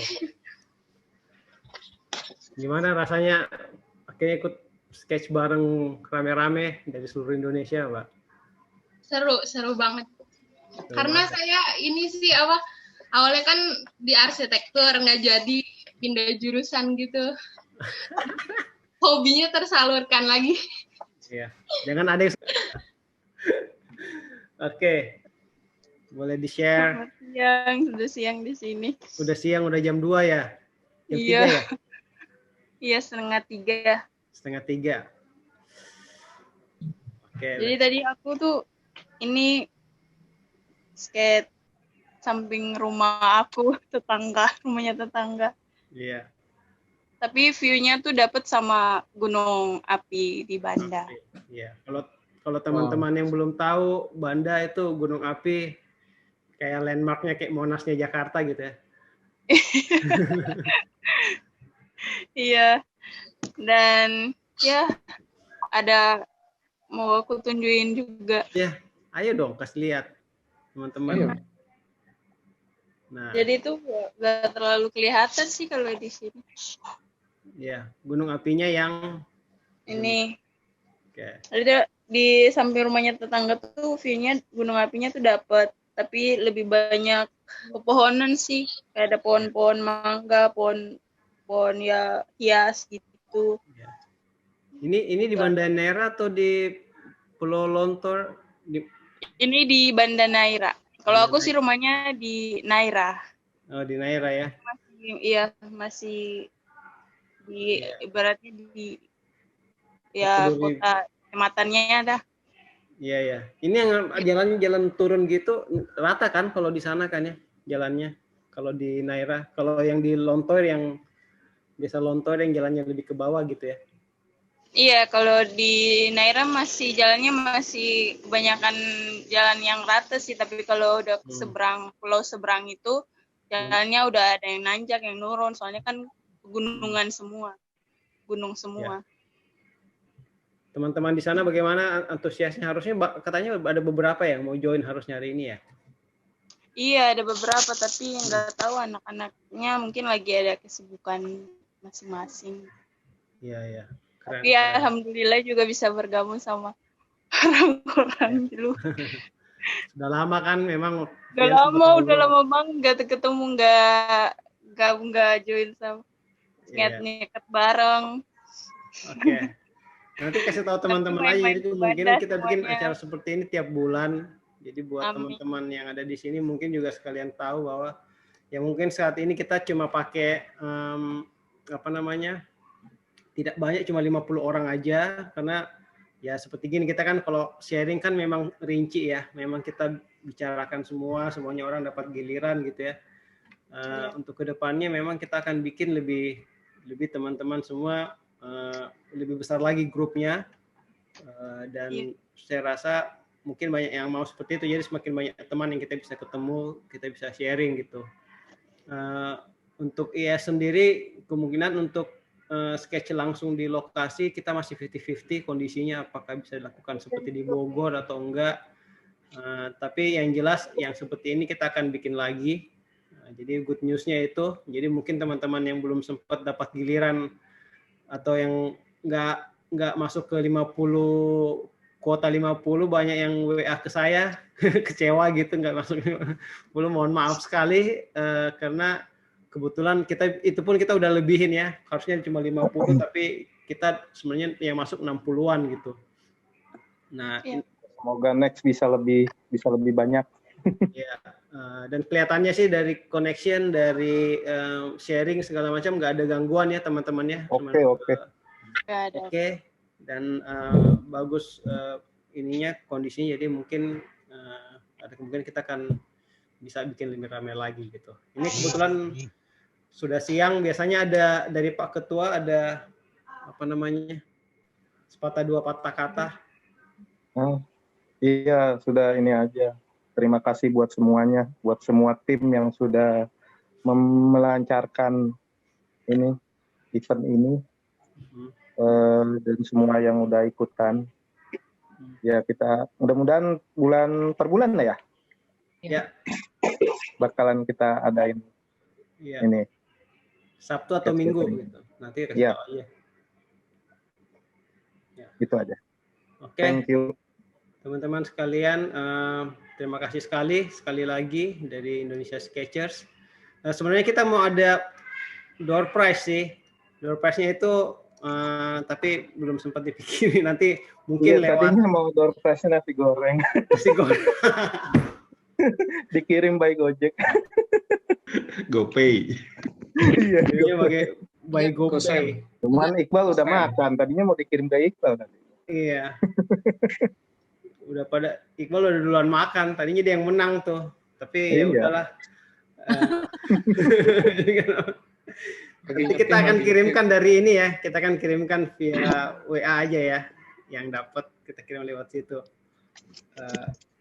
Gimana rasanya akhirnya ikut sketch bareng rame-rame dari seluruh Indonesia, Mbak? Seru banget. Karena saya ini sih awalnya kan di arsitektur, nggak jadi pindah jurusan gitu. Hobinya tersalurkan lagi. Iya, jangan ada yang... Oke. Boleh di-share. Sudah siang di sini. Udah siang, udah jam 2 ya? Jam 3 ya? Iya, 2:30. 2:30. Oke. Jadi tadi aku tuh ini skate samping rumah aku, rumahnya tetangga. Iya. Tapi view-nya tuh dapat sama gunung api di Banda. Iya. Kalau teman-teman yang belum tahu, Banda itu gunung api kayak landmarknya kayak Monasnya Jakarta gitu ya. Iya. Dan ya ada mau aku tunjukin juga. Ya, ayo dong kasih lihat teman-teman. Nah. Jadi itu nggak terlalu kelihatan sih kalau di sini. Ya, gunung apinya yang ini. Oke. Ada di samping rumahnya tetangga tuh view-nya gunung apinya tuh dapat, tapi lebih banyak pepohonan sih. Kayak ada pohon-pohon mangga, pohon ya hias gitu. Ya. Ini di Banda Neira atau di Pulau Lontor? Ini di Banda Neira. Kalau aku sih rumahnya di Neira. Oh, di Neira ya? Masih di ibaratnya di ya kota kecamatannya ada. Iya ya. Ini yang jalan turun gitu rata kan kalau di sana kan ya jalannya. Kalau di Neira, kalau yang di Lontor yang biasa Lontor yang jalannya lebih ke bawah gitu ya. Iya, kalau di Neira jalannya masih kebanyakan jalan yang rata sih, tapi kalau udah pulau seberang itu jalannya udah ada yang nanjak, yang nurun, soalnya kan gunung semua. Ya. Teman-teman di sana bagaimana antusiasnya? Harusnya katanya ada beberapa yang mau join harusnya hari ini ya? Iya, ada beberapa, tapi nggak tahu anak-anaknya mungkin lagi ada kesibukan masing-masing. Iya. Keren, tapi keren. Alhamdulillah juga bisa bergabung sama orang-orang dulu. Sudah lama kan memang. Udah lama banget nggak ketemu, nggak join sama ngeket bareng. Oke. Nanti kasih tahu teman-teman aja, jadi mungkin kita bikin acara seperti ini tiap bulan. Jadi buat teman-teman yang ada di sini mungkin juga sekalian tahu bahwa ya mungkin saat ini kita cuma pakai tidak banyak, cuma 50 orang aja, karena ya seperti gini kita kan kalau sharing kan memang rinci ya, memang kita bicarakan semuanya orang dapat giliran gitu ya. Untuk kedepannya memang kita akan bikin lebih teman-teman semua lebih besar lagi grupnya, dan saya rasa mungkin banyak yang mau seperti itu, jadi semakin banyak teman yang kita bisa ketemu, kita bisa sharing gitu. Untuk IAS sendiri kemungkinan untuk sketch langsung di lokasi kita masih 50-50 kondisinya, apakah bisa dilakukan seperti di Bogor atau enggak. Tapi yang jelas yang seperti ini kita akan bikin lagi. Jadi good news-nya itu, jadi mungkin teman-teman yang belum sempat dapat giliran atau yang nggak masuk ke 50 kuota 50, banyak yang WA ke saya kecewa gitu nggak masuk 50. Mohon maaf sekali karena kebetulan kita udah lebihin ya, harusnya cuma 50 tapi kita sebenarnya yang masuk 60-an gitu. Nah, Semoga next bisa lebih banyak. Ya, dan kelihatannya sih dari connection, dari sharing segala macam nggak ada gangguan ya teman-temannya. Oke. Dan bagus ininya kondisinya, jadi mungkin ada kemungkinan kita akan bisa bikin lebih ramai lagi gitu. Ini kebetulan sudah siang, biasanya ada dari Pak Ketua ada apa namanya, sepatah dua patah kata. Iya, sudah ini aja. Terima kasih buat semuanya, buat semua tim yang sudah melancarkan event ini, dan semua yang udah ikutan. Ya, kita mudah-mudahan per bulan lah ya. Ya. Bakalan kita adain ini. Sabtu atau Minggu gitu. Nanti kasih tahu aja. Ya. Itu aja. Oke. Thank you. Teman-teman sekalian, terima kasih sekali lagi dari Indonesia Sketchers. Sebenarnya kita mau ada door prize sih. Door prize-nya itu tapi belum sempat dipikirin, nanti mungkin lewat. Tadinya mau door prize-nya nasi goreng. Nasi goreng. Dikirim by Gojek. GoPay. Iya, by GoPay. Cuman Iqbal udah makan, tadinya mau dikirim ke Iqbal nanti. Iya. Iqbal udah duluan makan, tadinya dia yang menang tuh. Tapi ya udahlah. Nanti kita akan kirimkan dari ini ya, kita akan kirimkan via WA aja ya, yang dapat kita kirim lewat situ.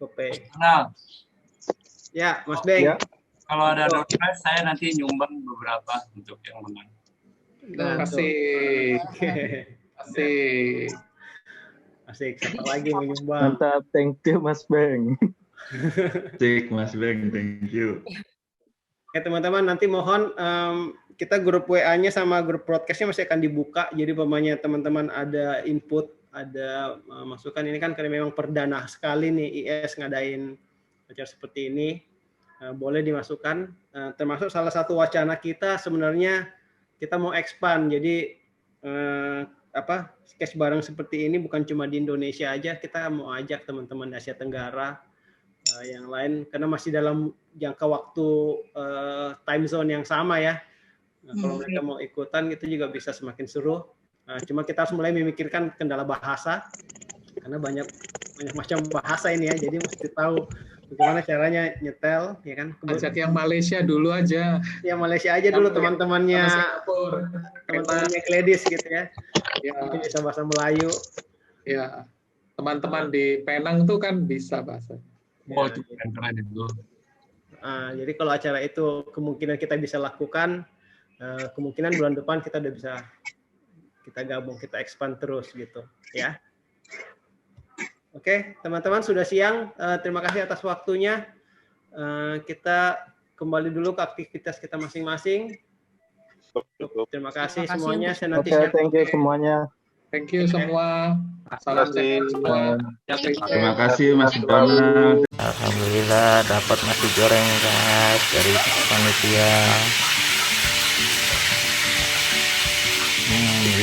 GoPay. Nah, ya, Mas Beng. Ya. Kalau ada door prize, saya nanti nyumbang beberapa untuk yang menang. Asik. Siapa lagi mau nyumbang? Mantap, thank you Mas Beng. Asik Mas Beng, thank you. Oke teman-teman, nanti mohon kita grup WA-nya sama grup broadcast-nya masih akan dibuka. Jadi umpamanya teman-teman ada input, ada masukan, ini kan karena memang perdana sekali nih IS ngadain acara seperti ini. Boleh dimasukkan, termasuk salah satu wacana kita sebenarnya kita mau expand, jadi sketch bareng seperti ini bukan cuma di Indonesia aja, kita mau ajak teman-teman di Asia Tenggara yang lain, karena masih dalam jangka waktu time zone yang sama ya. Kalau mereka mau ikutan itu juga bisa semakin seru. Cuma kita harus mulai memikirkan kendala bahasa, karena banyak macam bahasa ini ya, jadi mesti tahu bagaimana caranya nyetel, ya kan? Ajak yang Malaysia dulu aja. Yang Malaysia aja dulu, teman-temannya Gladys gitu ya. Mungkin bisa bahasa Melayu. Ya, teman-teman di Penang tuh kan bisa bahasa. Oh, itu keren itu. Jadi kalau acara itu kemungkinan kita bisa lakukan, kemungkinan bulan depan kita udah bisa kita gabung, kita expand terus gitu, ya. Oke, teman-teman sudah siang. Terima kasih atas waktunya. Kita kembali dulu ke aktivitas kita masing-masing. Terima kasih semuanya. Thank you semuanya. Thank you semua. Salam sehat semua. Terima kasih Mas Donald. Alhamdulillah dapat nasi goreng guys dari panitia.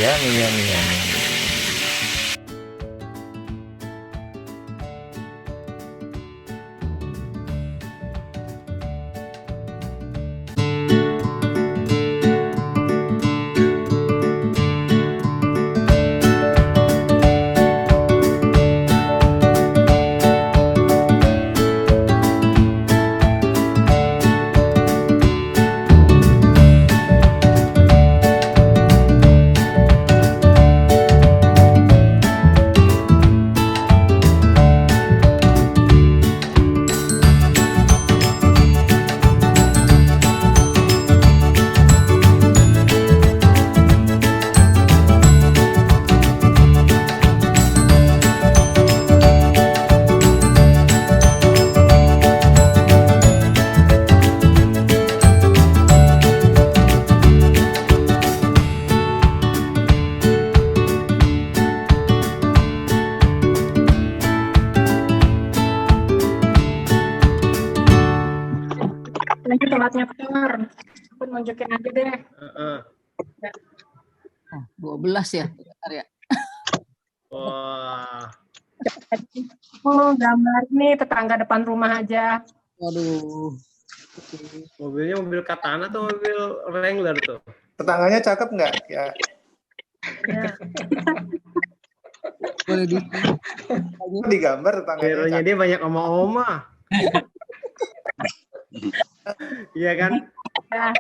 Yummy. Tempatnya Par. Aku nunjukin aja deh. 12 ya, Bentar ya. Wah. Oh, gambar nih tetangga depan rumah aja. Waduh. Mobilnya mobil Katana atau mobil Wrangler tuh? Tetangganya cakep nggak? Ya. Boleh digambar tetangganya. Birunya dia banyak oma-oma. Iya kan? Ya.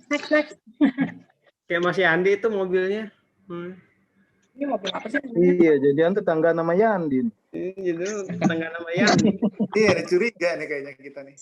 Next. Kayak masih Andi itu mobilnya. Ini mobil apa sih? Iya, jadian tetangga namanya Andin. Gitu, tetangga namanya Andi. Iya, ada curiga nih kayaknya kita nih.